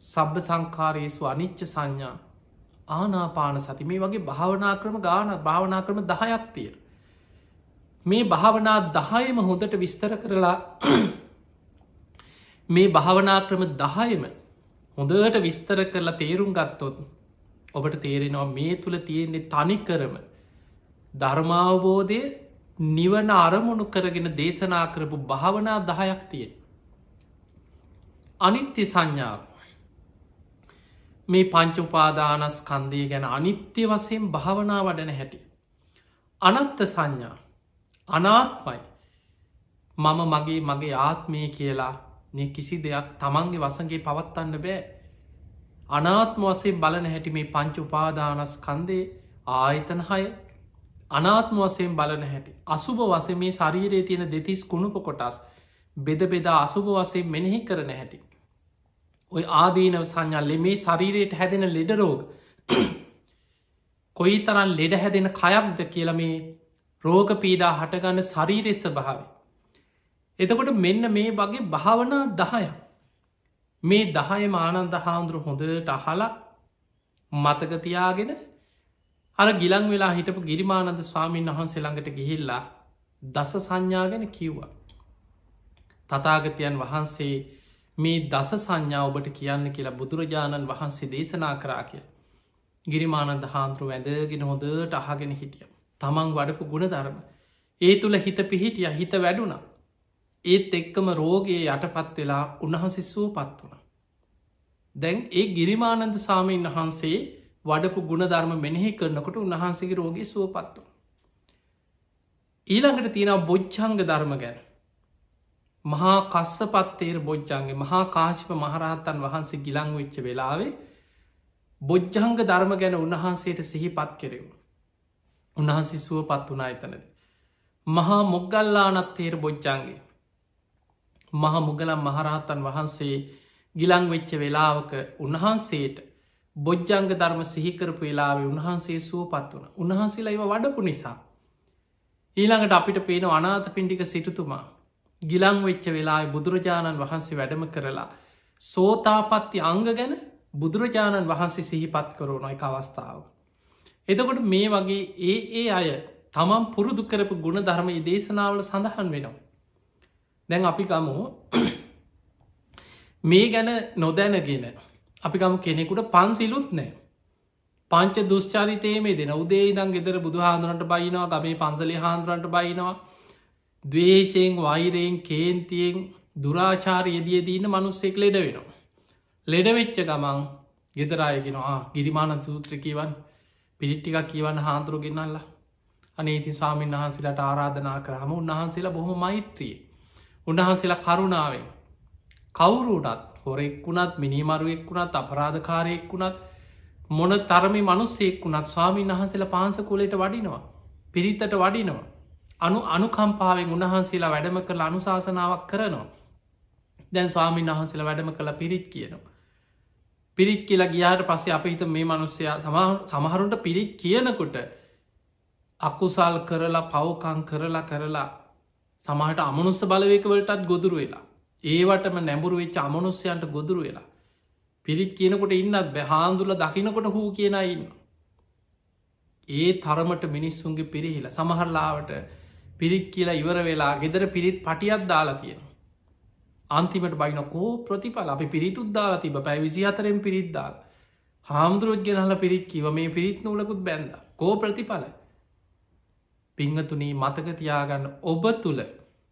සබ්බ සංකාරයේසු අනිච්ච සංඥා ආනාපාන සති මේ වගේ භාවනා ක්‍රම ගාන භාවනා ක්‍රම 10ක් තියෙන. මේ භාවනා 10ම හොඳට විස්තර කරලා මේ භාවනා ක්‍රම 10ම හොඳට විස්තර කරලා තේරුම් ගත්තොත් ඔබට තේරෙනවා මේ තුළ තියෙන්නේ තනිකරම ධර්මාවබෝධය නිවන අරමුණු කරගෙන දේශනා කරපු භාවනා 10ක් තියෙන. අනිත්‍ය සංඥාව මේ පංච උපාදානස්කන්ධය ගැන අනිත්‍ය වශයෙන් භාවනා වඩන හැටි. අනත්ත සංඥා අනාත්මයි මම මගේ ආත්මය කියලා කිසි දෙයක් තමන්ගේ වසගේ පවත්වන්න බෑ. අනාත්ම වසයෙන් බලන හැටි මේ පංච උපාදානස්කන්ධය ආයතන 6 අනාත්ම වසයෙන් බලන හැටි අසුභ වස මේ ශරීරයේ තියෙන දෙතිස් කුණුප කොටස් බෙද බෙදා අසුභ වසයෙන් මෙනෙහි කරන හැටි. ඔය ආදීනව සංඥල්ලෙ මේ ශරීරයට හැදෙන ලෙඩරෝග කොයි තරන් ලෙඩ හැදෙන කයක්ද කියල මේ රෝග පීඩා හටගන්න ශරීරෙස්ස භාව. එතකොට මෙන්න මේ වගේ භාවනා 10ක් මේ 10 ආනන්ද හාමුදුරු හොඳට අහලා මතකතියාගෙන අර ගිලන් වෙලා හිටපු ගිරිමානන්ද ස්වාමීන් වහන්සේ ළඟට ගිහිල්ලා දස සංඥා ගැන කිව්වා. තථාගතයන් වහන්සේ මේ දස සංඥා ඔබට කියන්න කියලා බුදුරජාණන් වහන්සේ දේශනා කරා කිය. ගිරිමානන්ද හාමුදුරුව ඇඳගෙන හොඳට අහගෙන හිටිය. තමන් වඩපු ගුණ ධර්ම. ඒ තුළ හිත පිහිටිය හිත වැඩුණ. ඒත් එක්කම රෝගයේ යටපත් වෙලා උන්වහන්සේ සුවපත් වුණ. දැන් ඒ ගිරිමානන්ද ස්වාමීන් වහන්සේ වඩපු ගුණ ධර්ම මෙනෙහි කරනකොට උන්වහන්සේගේ රෝගී සුවපත් වුණ. ඊළඟට තියෙනවා බොජ්ජංග ධර්ම ගැන. මහා කස්සපත්තේර බොජ්ජන්ගේ මහා කාශිප මහරහත්තන් වහන්සේ ගිලං වෙච්ච වෙලාවේ බොජ්ජංග ධර්ම ගැන උන්වහන්සේට සිහිපත් කෙරෙවු. උන්වහන්සේ සුවපත් වුණා එතනද. මහා මොග්ගල්ලානත්තේර බොජ්ජන්ගේ මහා මුගලම් මහරහත්තන් වහන්සේ ගිලං වෙච්ච වෙලාවක උන්වහන්සේට බොජ්ජංග ධර්ම සිහිකරපු වෙලාවේ උන්වහන්සේ සුවපත් වුණ උන්වහන්සේලා ඒව වඩපු නිසා. ඊළඟට අපිට පේන අනාථපිණ්ඩික සිටුතුමා ගිලං වෙච්ච වෙලාවේ බුදුරජාණන් වහන්සේ වැඩම කරලා සෝතාපට්ටි අංග ගැන බුදුරජාණන් වහන්සේ සිහිපත් කරනොයි අවස්ථාව. එතකොට මේ වගේ ඒ අය තමන් පුරුදු කරපු ගුණ ධර්ම දේශනාවල සඳහන් වෙනවා. දැන් අපි ගමු මේ ගැන නොදැනගෙන අපි ගම කෙනෙකුට පන්සිලුත් නෑ. පංච දුෂ්චරිතයේ මේ දෙන උදේ ඉදන් ගෙදර බුදු හාදුරන්ට බයිනවා ගමේ පන්සලි හාන්දුරන්ට බයිනවා දවේශයෙන් වෛරයෙන් කේන්තියෙන් දුරාචාරයදිය දීන්න මනුස්සෙක් ලෙඩ වෙනවා. ලෙඩවෙච්ච ගමන් ගෙදරයගෙනවා ගිරිමානන් සූත්‍රකීවන් පිරිට්ටිකක් කියවන්න හාන්තුරු ගෙනල්ලා අනේති ස්වාමීන් වහන්සේලාට ආරාධනා කරහම උන්වහන්සේලා බොහොම මෛත්‍රිය උන්වහන්සේලා කරුණාවෙන් කවුරුටත් හොරෙක් වුණත් මිනිමරුවෙක් වුණත් අපරාධකාරයෙක් වුණත් මොන තරමි මනුස්සෙක් වුණත් ස්වාමීන් වහන්සේලා පාංසකුලට වඩිනවා පිරිත්තට වඩිනවා අනුකම්පාවෙන් උන්වහන්සේලා වැඩම කළ අනුශාසනාවක් කරනවා. දැන් ස්වාමීන් වහන්සේලා වැඩම කළ පිරිත් කියනවා. පිරිත් කියලා ගියාට පස්සේ අප හිත මේ මනුස්සයා සමහරුන්ට පිරිත් කියනකොට අකුසල් කරලා පවකං කරලා සමහට අමනුස්ස බලවේකවලටත් ගොදුරු වෙලා ඒවටම නැඹුරු වෙච්ච අමනුස්්‍යයන්ට ගොදුරු වෙලා පිරිත් කියනකොට ඉන්නත් බැහාන්දුල දකිනකොට හූ කියන ඉන්න. ඒ තරමට මිනිස්සුන්ගේ පිරිහිල සමහරලාවට පිරිත් කියලා ඉවර වෙලා ගෙදර පිරිත් පටියත් දාලා තියෙන. අන්තිමට බයිනකෝ ප්‍රතිඵල අපි පිරිතුත් දාලා තිබ පැයි 24ෙන් පිරිත්දාල හාමුදුරුවජ් ගෙනහල පිරිත් කිව මේ පිරිත් නූලකුත් බැන්ද කෝ ප්‍රතිඵල පිංහතුනී මතක තියාගන්න ඔබ තුළ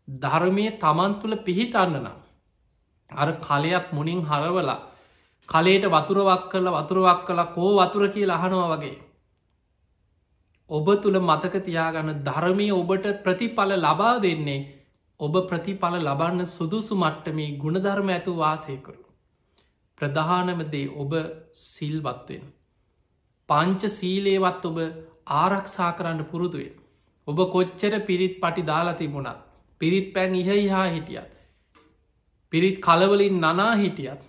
ධර්මය තමන් තුළ පිහිටන්න නම් අර කලයක් මුණින් හරවලා කලේට වතුරවක් කලා කෝ වතුර කිය ලහනවා වගේ ඔබ තුළ මතක තියාගන්න ධර්මය ඔබට ප්‍රතිඵල ලබා දෙන්නේ ඔබ ප්‍රතිඵල ලබන්න සුදුසු මට්ටමේ ගුණධර්ම ඇතු වාසයකරු. ප්‍රධානමදේ ඔබ සිල්වත්වෙන්. පංච සීලේවත් ඔබ ආරක්ෂා කරන්න පුරුදුවෙන්. ඔබ කොච්චර පිරිත් පටි දාලා තිබුණත් පිරිත් පැන් ඉහහා හිටියත්. පිරිත් කලවලින් නනා හිටියත්.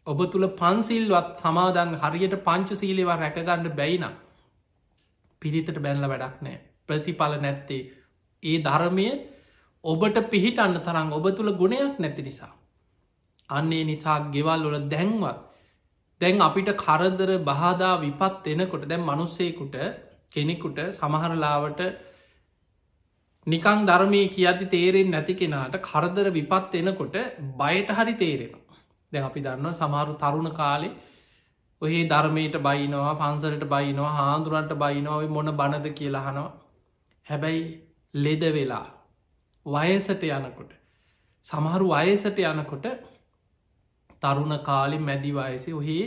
ඔබ තුළ පන්සිල්වත් සමාදන් හරියට පංච සීලේවා රැකගන්න බැයින. පිරිතට බැල්ල වැඩක් නෑ ප්‍රතිඵල නැත්තේ ඒ ධර්මය ඔබට පිහිටන්න තරම් ඔබ තුළ ගුණයක් නැති නිසා. අන්නේ නිසා ගෙවල් වල දැන්වත් දැන් අපිට කරදර බාධා විපත් එනකොට දැන් මනුස්සයකුට කෙනෙකුට සමහරලාවට නිකං ධර්මය කියති තේරෙන් නැති කෙනාට කරදර විපත් එනකොට බයට හරි තේරෙනවා. දැන් අපි දන්න සමහරු තරුණ කාලේ ඔහේ ධර්මයට බයිනවා පන්සලට බයිනවා හාන්දුරන්ට බයිනොව මොන බණද කියලාහනවා. හැබැයි ලෙඩ වෙලා වයසට යනකොට සමහරු වයසට යනකොට තරුණ කාලි මැදි වයසේ ඔහේ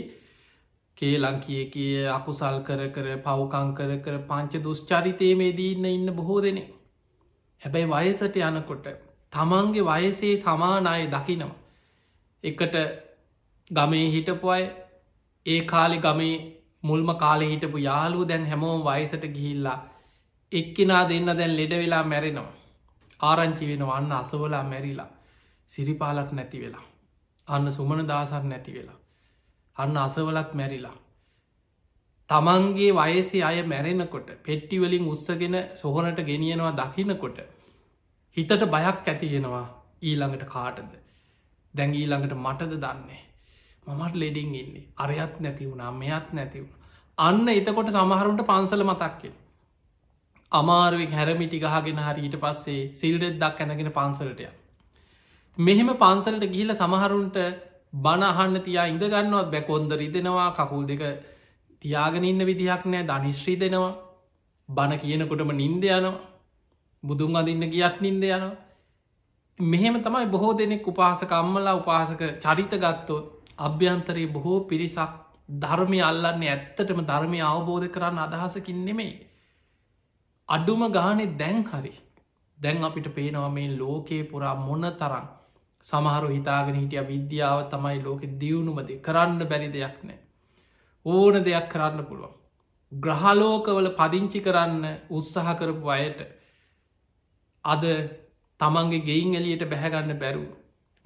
කේලංකිය කිය අකුසල් කර පවකං කර පංච දුෂ්චරිතය මේ දීන්න ඉන්න බොහෝ දෙනේ. හැබැයි වයසට යනකොට තමන්ගේ වයසේ සමානය දකිනවා. එකට ගමේ හිටපු අය ඒ කාලි ගමේ මුල්ම කාලෙ හිටපු යාලුව දැන් හැමෝම් වයසට ගිහිල්ලා එක්කෙනා දෙන්න දැන් ලෙඩ වෙලා මැරෙනවා. ආරංචි වෙනවා අන්න අසවලා මැරිලා සිරිපාලක් නැති වෙලා අන්න සුමන දාසක් නැති වෙලා අන්න අසවලත් මැරිලා තමන්ගේ වයසේ අය මැරෙනකොට පෙට්ටිවලින් උත්සගෙන සොහනට ගෙනියනවා දකිනකොට හිතට බයක් ඇතියෙනවා ඊළඟට කාටද දැන් ඊළඟට මටද දන්නේ මමට ලෙඩින් ඉන්නේ අරයත් නැති වුණා මෙයත් නැති වුණ අන්න එතකොට සමහරුන්ට පන්සල මතක්කෙන අමාරුවෙන් හැරමිටි ගහගෙන හරි ඊට පස්සේ සිල්රෙද් දක් ඇනගෙන පන්සලටය. මෙහෙම පන්සලට ගිහිල සමහරුන්ට බණහන්න තියා ඉඳගන්නවත් බැකොන්ද රිදෙනවා කකුල් දෙක තියාගෙන ඉන්න විදිහක් නෑ ධනිශ්‍රී දෙනවා බණ කියනකොටම නින්ද යනවා බුදුන් අදින්න ගියත් නින්ද යනවා. මෙහෙම තමයි බොහෝ දෙනෙක් උපාසක අම්මලා උපාසක චරිත ගත්තොත් අභ්‍යන්තරයේ බොහෝ පිරිසක් ධර්මය අල්ලන්නේ ඇත්තටම ධර්මය අවබෝධ කරන්න අදහසකින් නෙමෙයි. අඩුම ගානේ දැන් හරි දැන් අපිට පේනවා මේ ලෝකයේ පුරා මොන තරම් සමහරු හිතාගෙන හිටිය විද්‍යාව තමයි ලෝකෙ දියුණුමද කරන්න බැරි දෙයක් නෑ ඕන දෙයක් කරන්න පුළුවන් ග්‍රහලෝකවල පදිංචි කරන්න උත්සාහ කරපු අයට අද තමන්ගේ ගෙයින් එලියට බැහැගන්න බැරුව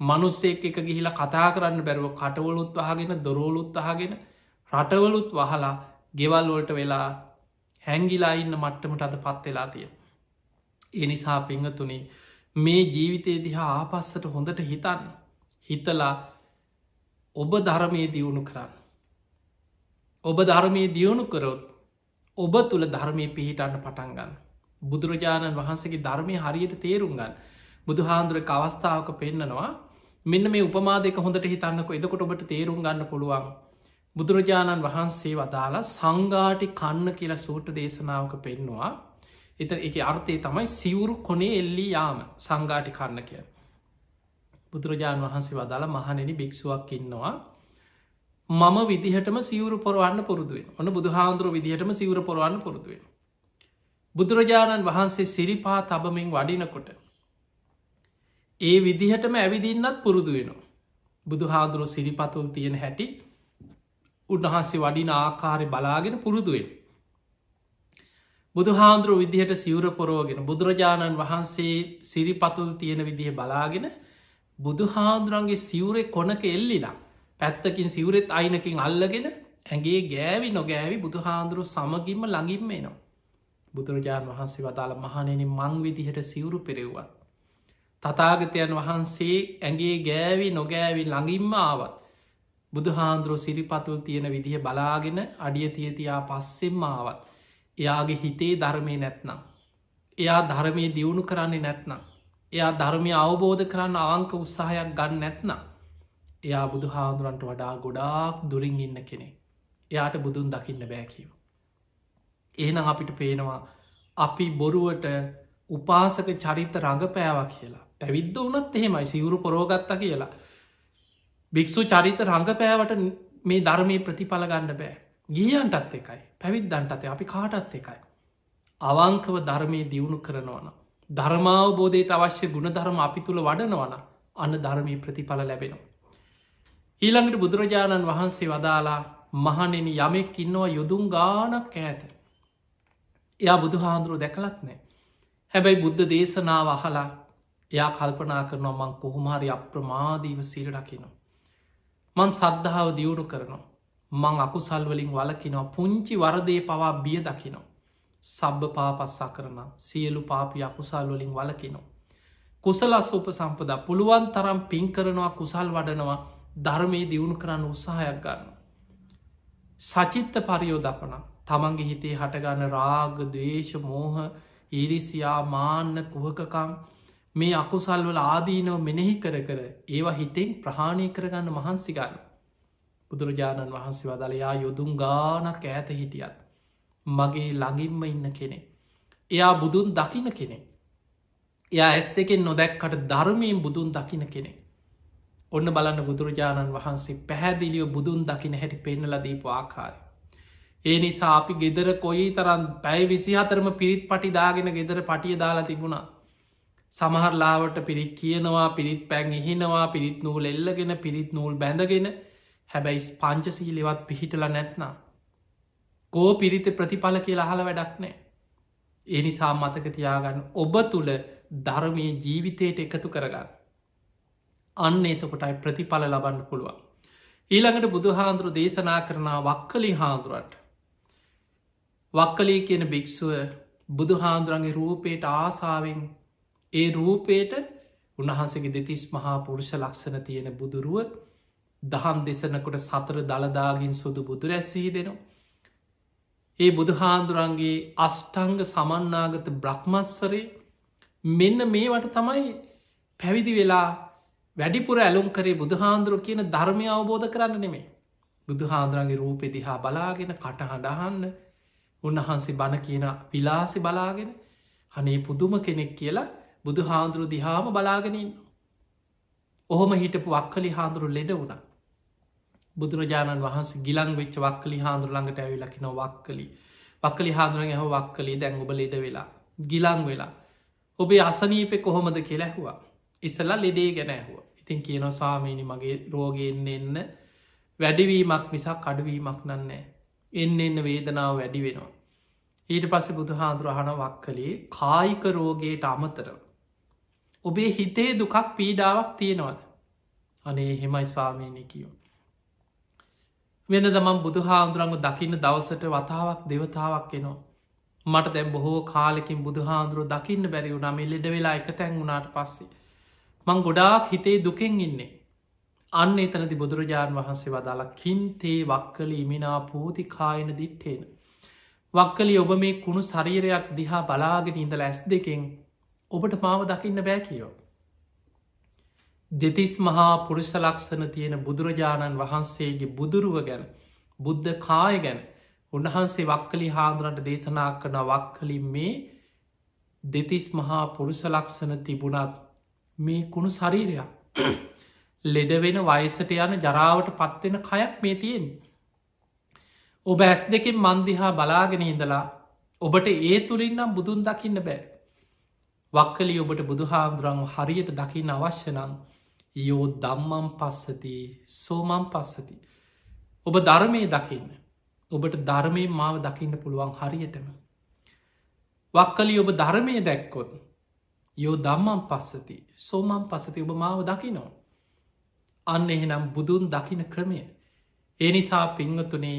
මනුස්සෙක් එක ගිහිලා කතා කරන්න බැරුව කටවලුත් වහගෙන දොරෝලුත් අහගෙන රටවලුත් වහලා ගෙවල්වලට වෙලා හැංගිලා ඉන්න මට්ටමට අද පත් වෙලා තිය. ඒ නිසා පිංහතුනි මේ ජීවිතය දිහා ආපස්සට හොඳට හිතන්න. හිතලා ඔබ ධර්මය දියුණු කරන්න. ඔබ ධර්මය දියුණු කරොත් ඔබ තුළ ධර්මය පිහිටන්න පටන්ගන්න. බුදුරජාණන් වහන්සේගේ ධර්මය හරියට තේරුම් ගන්න. බුදු හාන්දුරක අවස්ථාවක පෙන්න්නනවා මෙන්න මේ උපමාදක හොඳට හිතන්නක එදකොට ඔබට තේරුම් ගන්න පුළුවන්. බුදුරජාණන් වහන්සේ වදාලා සංගාටි කන්න කියලා සූට දේශනාවක පෙන්නවා. එත එක අර්ථය තමයි සිවුරු කොනේ එල්ලි යාම සංගාටි කන්න කිය. බුදුරජාණන් වහන්සේ වදාලා මහනෙනි භික්ෂුවක් ඉන්නවා. මම විදිහටම සිවුරු පොරවන්න පුරුදුවෙන් ඔන්න බුදුහාන්දුරුව විදිහටම සිවුර පොරවන්න පුරුදුවෙන්. බුදුරජාණන් වහන්සේ සිරිපා තබමින් වඩිනකොට. ඒ විදිහටම ඇවිදින්නත් පුරුදු වෙනවා. බුදුහාදුරුව සිරිපතුල් තියෙන හැටි උන්වහන්සේ වඩින ආකාරය බලාගෙන පුරුදුවෙන්. බුදුහාන්දුරුව විදිහට සිවුර පොරෝගෙන බුදුරජාණන් වහන්සේ සිරිපතුල් තියෙන විදිහ බලාගෙන බුදුහාන්දුරන්ගේ සිවුරෙ කොනක එල්ලිලා පැත්තකින් සිවුරෙත් අයිනකින් අල්ලගෙන ඇගේ ගෑවි නොගෑවි බුදුහාන්දුරුව සමගින්ම ළඟින්ම එනවා. බුදුරජාණන් වහන්සේ වදාළ මහනෙන මං විදිහට සිවුරු පෙරෙව්වත්. තතාගතයන් වහන්සේ ඇගේ ගෑවි නොගෑවි ළඟින්ම ආවත් බුදුහාන්දුරුව සිරිපතුල් තියෙන විදිහ බලාගෙන අඩිය තියතියා පස්සෙම් ආවත් එයාගේ හිතේ ධර්මය නැත්නම්. එයා ධර්මය දියුණු කරන්නේ නැත්නම්. එයා ධර්මය අවබෝධ කරන්න අවංක උත්සාහයක් ගන්න නැත්නම්. එයා බුදු හාමුදුරන්ට වඩා ගොඩාක් දුරින් ඉන්න කෙනෙ. එයාට බුදුන් දකින්න බෑකිව. ඒනම් අපිට පේනවා අපි බොරුවට උපාසක චරිත රඟපෑවා කියලා. පැවිද්ද වනත් එහෙමයි සිවුරු පොරෝගත්ත කියලා. භික්‍ෂු චරිත රඟපෑවට මේ ධර්මය ප්‍රතිඵල ගන්න බෑ. ගියන්ටත් එකයි පැවිද්දන්ටත අපි කාටත් එකයි. අවංකව ධර්මය දියුණු කරනවන. ධර්මාවබෝධයට අවශ්‍ය ගුණ ධර්ම අපි තුළ වඩනවන අන්න ධර්මී ප්‍රතිඵල ලැබෙනවා. ඊළඟට බුදුරජාණන් වහන්සේ වදාලා මහනෙන යමෙක් ඉන්නවා යොදුම් ගානක් ඇත. එයා බුදු හාන්දුරුව දැකලත් නෑ. හැබැයි බුද්ධ දේශනාව අහලා එයා කල්පනා කරනවා මං කොහොමහරි අප්‍රමාදීව සිල් රකිනවා. මං සද්ධාව දියුණු කරනවා. මං අකුසල්වලින් වලකිනවා පුංචි වරදේ පවා බිය දකිනවා. සබ්බ පාපස්සා කරන සියලු පාපි අකුසල්වලින් වලකිනවා. කුසලස් උප සම්පදා පුළුවන් තරම් පින් කරනවා කුසල් වඩනවා ධර්මය දියුණු කරන්න උත්සාහයක් ගන්න. සචිත්ත පරියෝදපන තමන්ගේ හිතේ හටගන්න රාග දේශ මෝහ ඉරිසියා මාන්න කුහකකම් මේ අකුසල්වල ආදීනව මෙනෙහි කර කර ඒවා හිතෙන් ප්‍රහාණය කරගන්න මහන්සි ගන්න. බුදුරජාණන් වහන්සේ වදලයා යොදුම් ගානක් ඈත හිටියත් මගේ ළඟින්ම ඉන්න කෙනෙ. එයා බුදුන් දකින කෙනෙ. එයා ඇස් දෙකෙන් නොදැක්කට ධර්මයෙන් බුදුන් දකින කෙනෙ. ඔන්න බලන්න බුදුරජාණන් වහන්සේ පැහැදිලියෝ බුදුන් දකින හැටි පෙන්නල දීපු ආකාරය. ඒ නිසා අපි ගෙදර කොයි තරන් පැයි 24ම පිරිත් පටිදාගෙන ගෙදර පටිය දාලා තිබුණා. සමහරලාවට පිරිත් කියනවා පිරිත් පැන් එහිනවා පිරිත් නූල් එල්ලගෙන පිරිත් නූල් බැඳගෙන හැබැයි පංචසීලෙවත් පිහිටල නැත්නම්. කෝ පිරිත ප්‍රතිඵල කියලා අහල වැඩක් නෑ. ඒ නිසා මතක තියාගන්න ඔබ තුළ ධර්මය ජීවිතයට එකතු කරගන්න. අන්න එතකොටයි ප්‍රතිඵල ලබන්න පුළුවන්. ඊළඟට බුදු හාන්දුරු දේශනා කරනා වක්කලි හාන්දුරට. වක්කලී කියන භික්‍ෂුව බුදු හාන්දුරන්ගේ රූපයට ආසාාවෙන් ඒ රූපයට උන්වහන්සේගේ දෙතිස් මහා පුරුෂ ලක්ෂණ තියෙන බුදුරුව දහම් දෙසනකොට සතර දළදාගින් සුදු බුදු රැස්සහි දෙනවා. ඒ බුදුහාන්දුරන්ගේ අෂ්ටංග සමන්නාගත බ්‍රහ්මස්වරේ මෙන්න මේවට තමයි පැවිදි වෙලා වැඩිපුර ඇලුම් කරේ බුදුහාන්දුරුව කියන ධර්මය අවබෝධ කරන්න නෙමේ. බුදුහාන්දුරන්ගේ රූපෙ දිහා බලාගෙන කටහඬහන්න උන්වහන්සේ බණ කියන විලාසි බලාගෙන අනේ පුදුම කෙනෙක් කියලා බුදු හාන්දුරු දිහාම බලාගෙනන්න. ඔහොම හිටපු වක්කලි හාන්දුරු ලෙඩ වුණ. බුදුරජාණන් වහන්සේ ගිලං වෙච්ච වක්කලි හාන්දුර ළඟට ඇවිලකින වක්කලි හාදුරන් ඇහ වක්කලි දැන් ඔබ ලෙඩ වෙලා ගිලං වෙලා ඔබේ අසනීපෙ කොහොමද කෙලැහවා ඉස්සලා ලෙඩේ ගැන ඇහුව. ඉතින් කියනො ස්වාමීනි මගේ රෝගයෙන් එන්න වැඩිවීමක් මිසක් අඩුවීමක් නන්නේ. එන්න වේදනාව වැඩි වෙනවා. ඊට පස්සේ බුදු හාදුරහන වක්කලේ කායික රෝගයට අමතරව. ඔබේ හිතේ දුකක් පීඩාවක් තියෙනවද. අනේ හෙමයි ස්වාමීනි කියෝ. වෙන දමම් බුදු හාමුදුරන්ග දකින්න දවසට වතාවක් දෙවතාවක් එනවා. මට දැම් බොහෝ කාලෙකින් බුදුහාන්දුරුව දකින්න බැරි වුණා මේ ලෙඩ වෙලා එක තැන් වුණාට පස්සේ. මං ගොඩාක් හිතේ දුකෙන් ඉන්නේ. අන්න එතනති බුදුරජාණන් වහන්සේ වදාලා කින්තේ වක්කල ඉමිනා පූති කායන දිට්ටේන. වක්කලි ඔබ මේ කුණු ශරීරයක් දිහා බලාගෙන ඉඳල ඇස් දෙකෙන් ඔබට මාව දකින්න බෑ කියෝ. දෙතිස් මහා පුරුෂ ලක්ෂණ තියෙන බුදුරජාණන් වහන්සේගේ බුදුරුව ගැන බුද්ධ කාය ගැන උන්වහන්සේ වක්කලි හාන්දුරන්ට දේශනා කරන වක්කලින් මේ දෙතිස් මහා පුරුෂ ලක්ෂණ තිබුණත් මේ කුණු ශරීරයක් ලෙඩවෙන වයසට යන ජරාවට පත්වෙන කයක් මේ තියෙන්. ඔබ ඇස් දෙකින් මන්දිහා බලාගෙන ඉඳලා ඔබට ඒ තුළින්නම් බුදුන් දකින්න බෑ. වක්කලි ඔබට බුදුහාමුදුරන් හරියට දකින්න අවශ්‍යනං යෝ දම්මම් පස්සති සෝමම් පස්සති. ඔබ ධර්මය දකින්න. ඔබට ධර්මය මාව දකින්න පුළුවන් හරියටම. වක්කලි ඔබ ධර්මය දැක්කොත් යෝ දම්මම් පස්සති සෝමම් පස්සති ඔබ මාව දකිනෝ. අන්න එහෙනම් බුදුන් දකින ක්‍රමය. ඒ නිසා පිංහතුනේ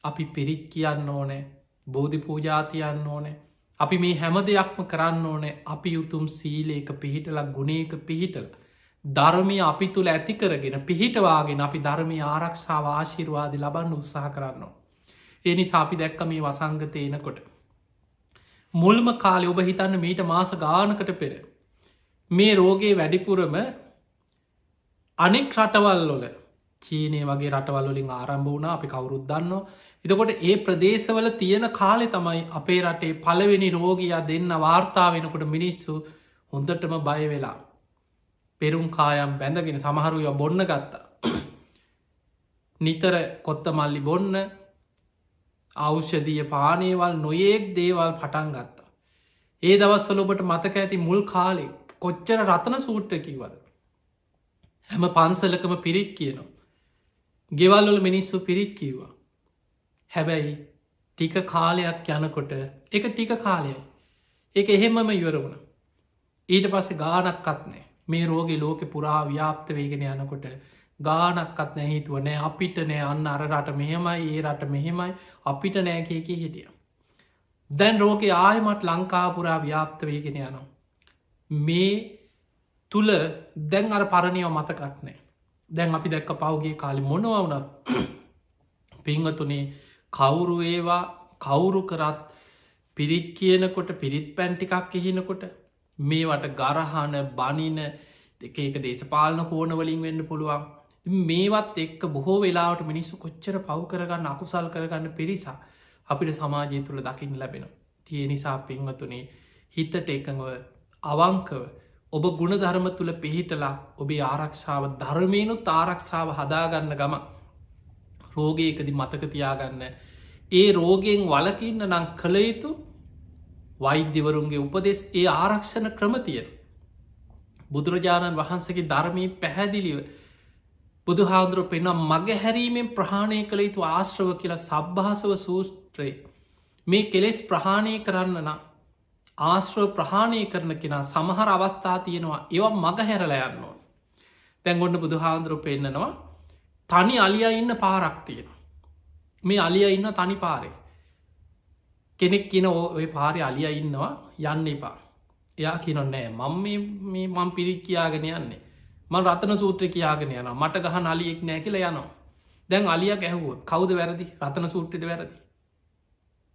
අපි පිරිත් කියන්න ඕනෑ බෝධි පූජාතියන්න ඕනෑ. අපි මේ හැම දෙයක්ම කරන්න ඕනෑ අපි උතුම් සීලේක පිහිටලක් ගුණේක පිහිටල. ධර්මය අපි තුළ ඇති කරගෙන පිහිටවාගෙන අපි ධර්මය ආරක්ෂාව ආශිර්වාද ලබන්න උත්සාහ කරන්න. ඒ නිසා අපි දැක්ක මේ වසංගතයනකොට. මුල්ම කාලෙ ඔබ හිතන්න මීට මාස ගානකට පෙර. මේ රෝගේ වැඩිපුරම අනෙක් රටවල්ලොල චීනය වගේ රටවල්ලින් ආරම්භ වුණ අපි කවුරුත් දන්න. එතකොට ඒ ප්‍රදේශවල තියෙන කාලෙ තමයි අපේ රටේ පළවෙනි රෝගයා දෙන්න වාර්තා වෙනකොට මිනිස්සු හොඳටම බය වෙලා. පෙරුම් කායම් බැඳගෙන සමහරුය බොන්න ගත්තා. නිතර කොත්ත මල්ලි බොන්න ඖෂධීය පානේවල් නොයෙක් දේවල් පටන් ගත්තා. ඒ දවස්වල ඔබට මතක ඇති මුල් කාලෙ කොච්චර රතන සූට්‍ර කිවද. හැම පන්සලකම පිරිත් කියනවා. ගෙවල්වල මිනිස්සු පිරිත් කිව්වා. හැබැයි ටික කාලයක් යනකොට එක ටික කාලයයි. එක එහෙමම ඉවර වුණ. ඊට පස්සේ ගානක්කත් නෑ මේ රෝගි ලෝකෙ පුරා ව්‍යාප්ත වේගෙන යනකොට ගානක්කත් නෑ හිතුව නෑ අපිට නෑ අන්න අර රට මෙහෙමයි ඒ රට මෙහෙමයි අපිට නෑ කියක හිටිය. දැන් රෝග ආයමත් ලංකාපුරා ව්‍යාප්ත වේගෙන යනවා. මේ තුළ දැන් අර පරණයව මතකක් නෑ. දැන් අපි දැක්ක පවුගේ කාලි මොනවුනත් පිංහතුනේ කවුරු ඒවා කවුරු කරත් පිරිත් කියනකොට පිරිත් පැන්ටිකක් එහිනකොට මේවට ගරහන බනින එක දේශපාලන කෝනවලින් වෙන්න පුළුවන්. මේවත් එක්ක බොහෝ වෙලාවට මිනිස්සු කොච්චර පව් කරගන්න අකුසල් කරගන්න පිරිසා අපිට සමාජය තුළ දකින්න ලැබෙන. තිය නිසා පිංහතුනේ හිතට එකඟව අවංකව ඔබ ගුණධර්ම තුළ පිහිටලා ඔබේ ආරක්ෂාව ධර්මයනුත් ආරක්ෂාව හදාගන්න ගම රෝගයකදි මතකතියාගන්න. ඒ රෝගයෙන් වලකින්න නං කළ යුතු වෛද්‍යවරුන්ගේ උපදෙස් ඒ ආරක්ෂණ ක්‍රමතියෙන්. බුදුරජාණන් වහන්සගේ ධර්මී පැහැදිලිව බුදුහාන්දුරුව පෙනම් මගහැරීමෙන් ප්‍රහාණය කළ යුතු ආශ්‍රව කියලා සබ්භාසව සූත්‍රයේ මේ කෙලෙස් ප්‍රහාණය කරන්න නම් ආශ්‍රව ප්‍රහාණය කරන කෙනා සමහර අවස්ථා තියෙනවා ඒවා මග හැරල යන්නවා. තැන්ගොන්න බුදුහාන්දුරුව පෙන්න්නනවා තනි අලිය ඉන්න පාරක් තියෙන. මේ අලිය ඉන්න තනි පාරේ. කෙනෙක් කියන ඔය පාරි අලිය ඉන්නවා යන්න එපා. එයා කියනොන්නෑ මම පිරිත් කියාගෙන යන්නේ. මං රතන සූත්‍ර කියාගෙන යන මට ගහ අලියෙක් නෑ කියල යනවා. දැන් අලිය ගැහුවොත් කවුද වැරදි රතන සූට්‍රද වැරදි.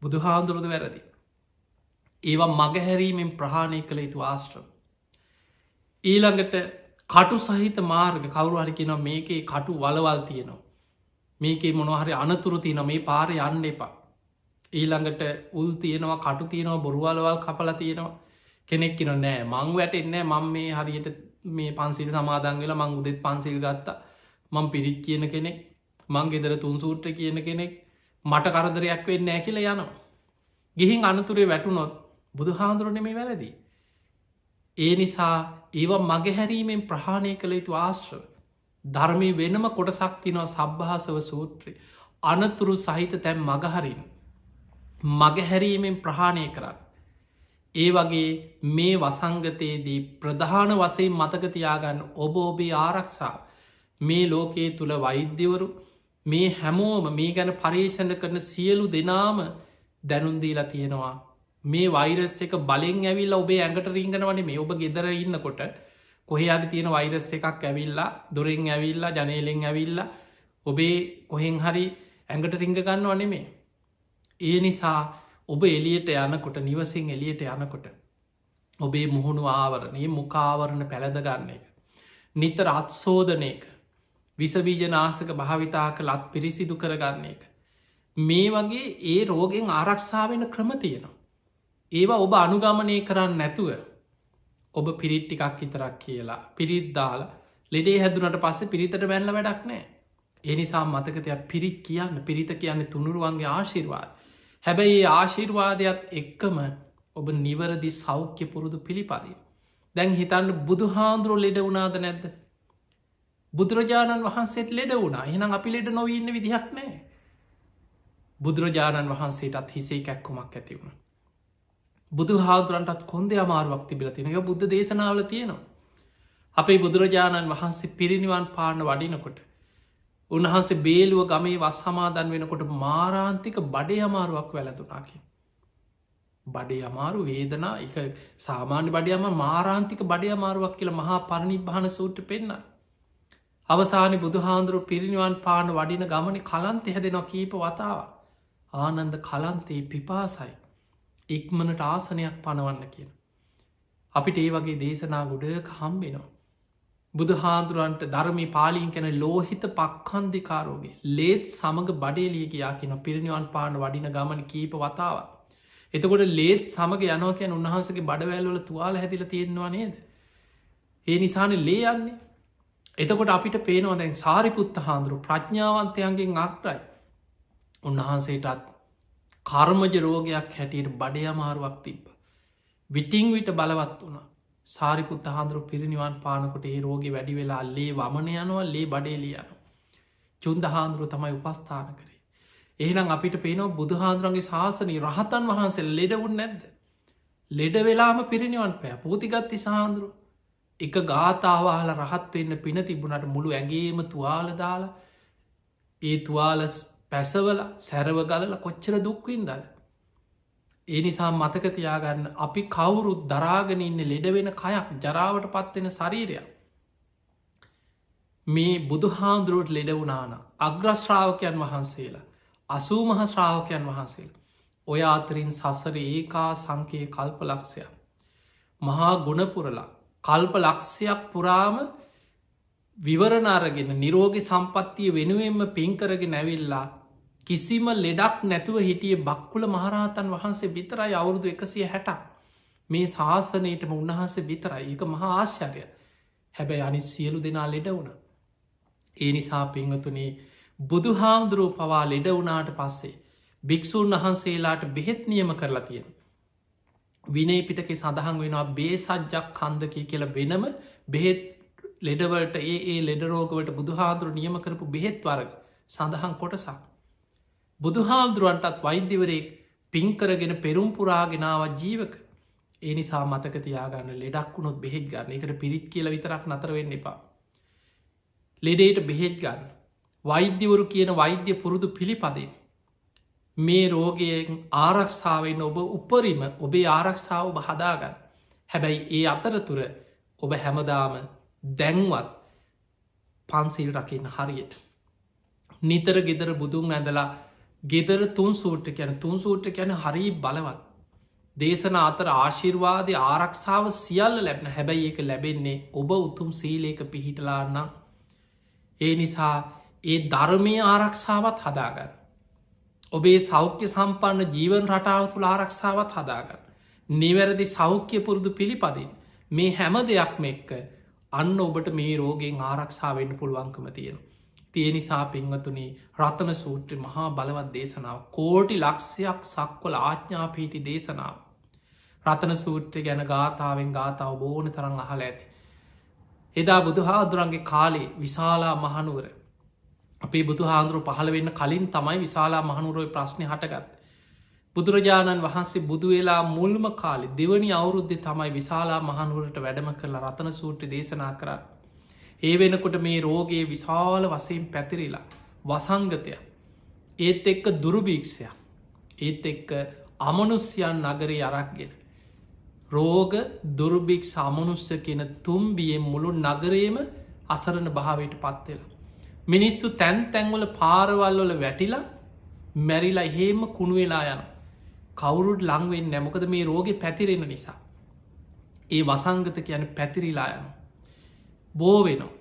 බුදුහාන්දුරුද වැරදි. ඒවා මගහැරීමෙන් ප්‍රහාණය කළ යුතු ආශ්‍රම. ඊළඟට කටු සහිත මාර්ග කවරු හරි කියන මේකේ කටු වලවල් තියෙනවා. මේකේ මොනහරි අනතුරු තියන මේ පාර යන්න එපා. ඊළඟට උල් තියෙනවා කටු තියෙනවා බොරුවලවල් කපල තියෙනවා. කෙනෙක් කියන නෑ මං වැටෙන්නෑ මං මේ හරියට මේ පන්සිල් සමාදන් වෙලා මං උදෙත් පන්සිල් ගත්තා මං පිරිත් කියන කෙනෙක් මං ගෙදර තුන්සූට්‍ර කියන කෙනෙක් මට කරදරයක් වෙන්න නෑ කියල යනවා. ගිහින් අනතුරේ වැටුනොත් බුදුහාන්දුරුවන මේ වැරදි. ඒ නිසා ඒවා මගහැරීමෙන් ප්‍රහාණය කළ යුතු ආශ්‍රව ධර්මය වෙනම කොටසක් තිනවා සබ්භාසව සූත්‍රය අනතුරු සහිත තැන් මගහරින් මගහැරීමෙන් ප්‍රහාණය කරන්න. ඒ වගේ මේ වසංගතයේදී ප්‍රධාන වසයෙන් මතකතියාගන්න ඔබ ඔබේ ආරක්ෂාව මේ ලෝකයේ තුළ වෛද්‍යවරු මේ හැමෝම මේ ගැන පර්යේෂණ කරන සියලු දෙනාම දැනුන්දීලා තියෙනවා මේ වෛරස් එක බලෙන් ඇවිල්ලා ඔබේ ඇඟට රිංගනවනේ මේ ඔබ ගෙදර ඉන්නකොට කොහේ අද තියෙන වෛරස් එකක් ඇවිල්ලා දොරෙන් ඇවිල්ලා ජනේලෙන් ඇවිල්ලා ඔබේ කොහෙන් හරි ඇඟට රිංග ගන්නව නෙමේ. ඒ නිසා ඔබ එලියට යනකොට නිවසින් එලියට යනකොට ඔබේ මුහුණු ආවරණයේ මුකාවරණ පැළඳ ගන්න එක. නිතර අත්සෝදනයක විසබීජනාසක භාවිතා කළත් පිරිසිදු කරගන්න එක. මේ වගේ ඒ රෝගෙන් ආරක්ෂාවෙන ක්‍රම තියෙනවා. ඒවා ඔබ අනුගමනය කරන්න නැතුව ඔබ පිරිට්ටිකක් ඉතරක් කියලා පිරිත්දාලා ලෙඩේ හැදුනට පස්සේ පිරිතට බැල්ල වැඩක් නෑ. එනිසා මතකතයක් පිරිත් කියන්න පිරිත කියන්නේ තුනුරුවන්ගේ ආශිර්වාද. හැබැයි ඒ ආශිර්වාදයක් එක්කම ඔබ නිවරදි සෞඛ්‍ය පුරුදු පිළිපදී. දැන් හිතන්න බුදු හාන්දුරුව ලෙඩ වුණාද නැද්ද. බුදුරජාණන් වහන්සේට ලෙඩ වුණා එහෙනම් අපි ලෙඩ නොවන්න විදිහක් නෑ. බුදුරජාණන් වහන්සේටත් හිසේ කැක්කුමක් ඇති වුණ. බුදු හාදුරන්ටත් කොන්ද අමාරුවක් තිබිල තිනක බුද්ධ දේශනාවල තියෙනවා. අපේ බුදුරජාණන් වහන්සේ පිරිනිවන් පාන්න වඩිනකොට. උන්වහන්සේ බේලුව ගමේ වස් සමාදන් වෙනකොට මාරාන්තික බඩේ අමාරුවක් වැලතුනාකි. බඩේ අමාරු වේදනා එක සාමාන්‍ය බඩයම මාරාන්තික බඩය අමාරුවක් කියල මහා පරණිබ්භාන සූට්‍ර පෙන්න්න. අවසානි බුදුහාන්දුරු පිරිනිවන් පාන වඩින ගමන කලන්තෙ හැදෙනවා කීප වතාව. ආනන්ද කලන්තේ පිපාසයි. ඉක්මනට ආසනයක් පනවන්න කියන. අපිට ඒ වගේ දේශනා ගොඩක හම්බෙනවා. බුදුහාදුරන්ට ධර්මී පාලින් කැන ලෝහිත පක්කන්දිකාරෝගේ ලේත් සමඟ බඩේලිය කියා කියන පිරිනිවන් පාන වඩින ගමන කීප වතාව. එතකොට ලේත් සමග යනෝකයන් උන්වහන්සගේ බඩවැල්වල තුවාල හැදිල තියෙනවා නේද. ඒ නිසාන ලේ යන්නේ. එතකොට අපිට පේනවා දැන් සාරිපුත්ත හාන්දුරු ප්‍රඥාවන්තයන්ගෙන් අක්රයි. උන්වහන්සේටත් කර්මජ රෝගයක් හැටියට බඩය අමාරුවක් තිබ්බ. විටිං විට බලවත් වුණ සාරිපුත්ත හාන්දුරු පිරිනිවන් පානකොට ඒ රෝගි වැඩි වෙලා ලේ වමන යනවා ලේ බඩේලියන. චුන්ද හාන්දුරුව තමයි උපස්ථාන කරේ. එහෙනම් අපිට පේනවා බුදුහාන්දුරන්ගේ ශාසනී රහතන් වහන්සේ ලෙඩවුන් නැද්ද. ලෙඩ වෙලාම පිරිනිවන් පෑ පූතිගත්ති සාන්දුරු එක ගාථාවාල රහත් වෙන්න පින තිබුණට මුළු ඇගේම තුවාල දාලා ඒ තුවාල පැසවල සැරව ගලල කොච්චර දුක්වින්දද. ඒ නිසා මතකතියාගන්න අපි කවුරුත් දරාගෙන ඉන්න ලෙඩ වෙන කයක් ජරාවට පත්වෙන ශරීරයක්. මේ බුදුහාන්දුරුවට ලෙඩ වුණාන අග්‍රශ්‍රාවකයන් වහන්සේලා 80 මහ ශ්‍රාවකයන් වහන්සේ ඔය අතරින් සසර ඒකා සංකය කල්ප ලක්ෂයක් මහා ගුණපුරලා කල්ප ලක්ෂයක් පුරාම විවරණාරගෙන නිරෝගි සම්පත්තිය වෙනුවෙන්ම පින්කරගෙන ඇවිල්ලා කිසිම ලෙඩක් නැතුව හිටිය බක්කුල මහරහතන් වහන්සේ විතරයි අවුරුදු 160 මේ ශාසනයටම උන්වහන්සේ විතරයි එක මහා ආශ්චර්ය. හැබැයි අනිත් සියලු දෙනා ලෙඩ වුණ. ඒ නිසා පිංහතුනේ බුදුහාමුදුරුව පවා ලෙඩ වුණාට පස්සේ භික්‍ෂූන් වහන්සේලාට බෙහෙත් නියම කරලා තියෙන. විනය පිටක සඳහන් වෙනවා බේසජ්ජක් කන්දකය කියලා වෙනම බෙහෙත් ලෙඩවලට ඒ ලෙඩරෝගවට බුදුහාදුරු නියම කරපු බෙහෙත් වර්ග සඳහන් කොටසක්. බුදුහාමුදුරුවන්ටත් වෛද්‍යවරයෙක් පින්කරගෙන පෙරුම් පුරාගෙනාව ජීවක. ඒ නිසා මතක තියාගන්න ලෙඩක් වුණොත් බෙහෙත් ගන්න එකට පිරිත් කියල විතරක් නතරවෙන්න එපා. ලෙඩේට බෙහෙත් ගන්න. වෛද්‍යවරු කියන වෛද්‍ය පුරුදු පිළිපදේ. මේ රෝගයෙන් ආරක්ෂාවෙන් ඔබ උපරිම ඔබේ ආරක්ෂාව ඔබ හදාගන්න. හැබැයි ඒ අතරතුර ඔබ හැමදාම දැන්වත් පන්සිල් රකින්න හරියට. නිතර ගෙදර බුදුන් ඇඳලා ගෙදර තුන් සූට්‍ර කියන තුන් සූට්‍ර කියන හරි බලවත්. දේශන අතර ආශිර්වාදය ආරක්ෂාව සියල්ල ලැබන හැබැයි ඒක ලැබෙන්නේ ඔබ උතුම් සීලේක පිහිටලාන්න. ඒ නිසා ඒ ධර්මය ආරක්ෂාවත් හදාගන්න. ඔබේ සෞඛ්‍ය සම්පන්න ජීවන් රටාව තුළ ආරක්ෂාවත් හදාගන්න. නිවැරදි සෞඛ්‍ය පුරුදු පිළිපදින් මේ හැම දෙයක්ම එක්ක අන්න ඔබට මේ රෝගෙන් ආරක්ෂාවෙන්ට පුළුවන්කම තියෙන. තිය නිසා පිංහතුනේ රතන සූත්‍ර මහා බලවත් දේශනාව කෝටි ලක්ෂයක් සක්වල ආච්ඥාපීටි දේශනාව. රතන සූත්‍ර ගැන ගාථාවෙන් ගාථාව බෝන තරං අහල ඇති. එදා බුදුහාදුරන්ගේ කාලේ විශාලා මහනුවර අපේ බුදු හාන්දුරු පහළ වෙන්න කලින් තමයි විශාලා මහනුවරෝය ප්‍රශ්නය හටගත්. බුදුරජාණන් වහන්සේ බුදුවෙලා මුල්ම කාලෙ දෙවනි අවුරුද්ධ තමයි විශාලා මහනුවරට වැඩම කරලා රතන සූට්‍ර දේශනා කරන්න. ඒ වෙනකොට මේ රෝගයේ විශාල වසයෙන් පැතිරිලා වසංගතය ඒත් එක්ක දුරුභීක්ෂයක් ඒත් එක්ක අමනුස්්‍යයන් නගරේ අරක්ගෙන. රෝග දුර්භික් සාමනුස්්‍ය කියන තුම්බියෙන් මුළු නගරේම අසරණ භාවයට පත්වෙලා. මිනිස්සු තැන් තැන්වල පාරවල්වල වැටිලා මැරිලා එහෙම කුණු වෙලා යන. කවුරුඩ් ලංවෙන් නැමකද මේ රෝගෙ පැතිරෙන නිසා. ඒ වසංගත කියන පැතිරිලා යන. බෝ වෙනවා.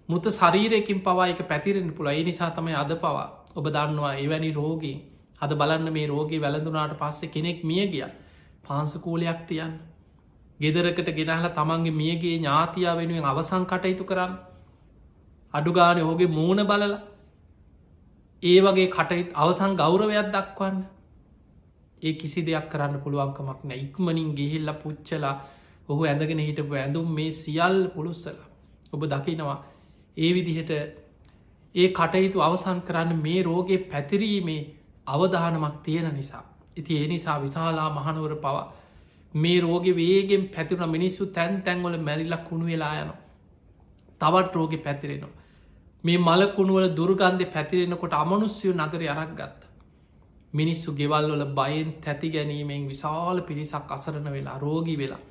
මෘත ශරීරයකින් පවා එක පැතිරෙන පුළ ඒ නිසා තමයි අද පවා ඔබ දන්නවා එවැනි රෝගී අද බලන්න මේ රෝගේ වැළඳුනාට පස්සේ කෙනෙක් මිය ගිය පාන්සකූලයක් තියන්න. ගෙදරකට ගෙනහල තමන්ගේ මියගේ ඥාතියා වෙනුවෙන් අවසං කටයුතු කරන්න. අඩුගාන හෝගේ මූුණ බලල ඒ වගේ කටයුත් අවසං ගෞරවයක් දක්වන්න. ඒ කිසි දෙයක් කරන්න පුළුවන්කමක් නෑ. ඉක්මනින් ගෙහිල්ල පුච්චලා ඔහු ඇඳගෙන හිටපු ඇඳුම් මේ සියල් පුළුස්සල. ඔබ දකිනවා ඒ විදිහට ඒ කටයුතු අවසන් කරන්න මේ රෝගේ පැතිරීමේ අවධානමක් තියෙන නිසා. ඉති ඒ නිසා විශාලා මහනුවර පවා මේ රෝග වේගෙන් පැතිරුණ මිනිස්සු තැන් තැන්වල මැරිල්ලක් කුණු වෙලා යන. තවත් රෝග පැතිරෙනවා. මේ මලකුණුවල දුර්ගන්ධ පැතිරෙනකොට අමනුස්්‍යයෝ නගර අරක් ගත්ත. මිනිස්සු ගෙවල්වල බයෙන් තැති ගැනීමෙන් විශාල පිරිසක් අසරණ වෙලා රෝගී වෙලා.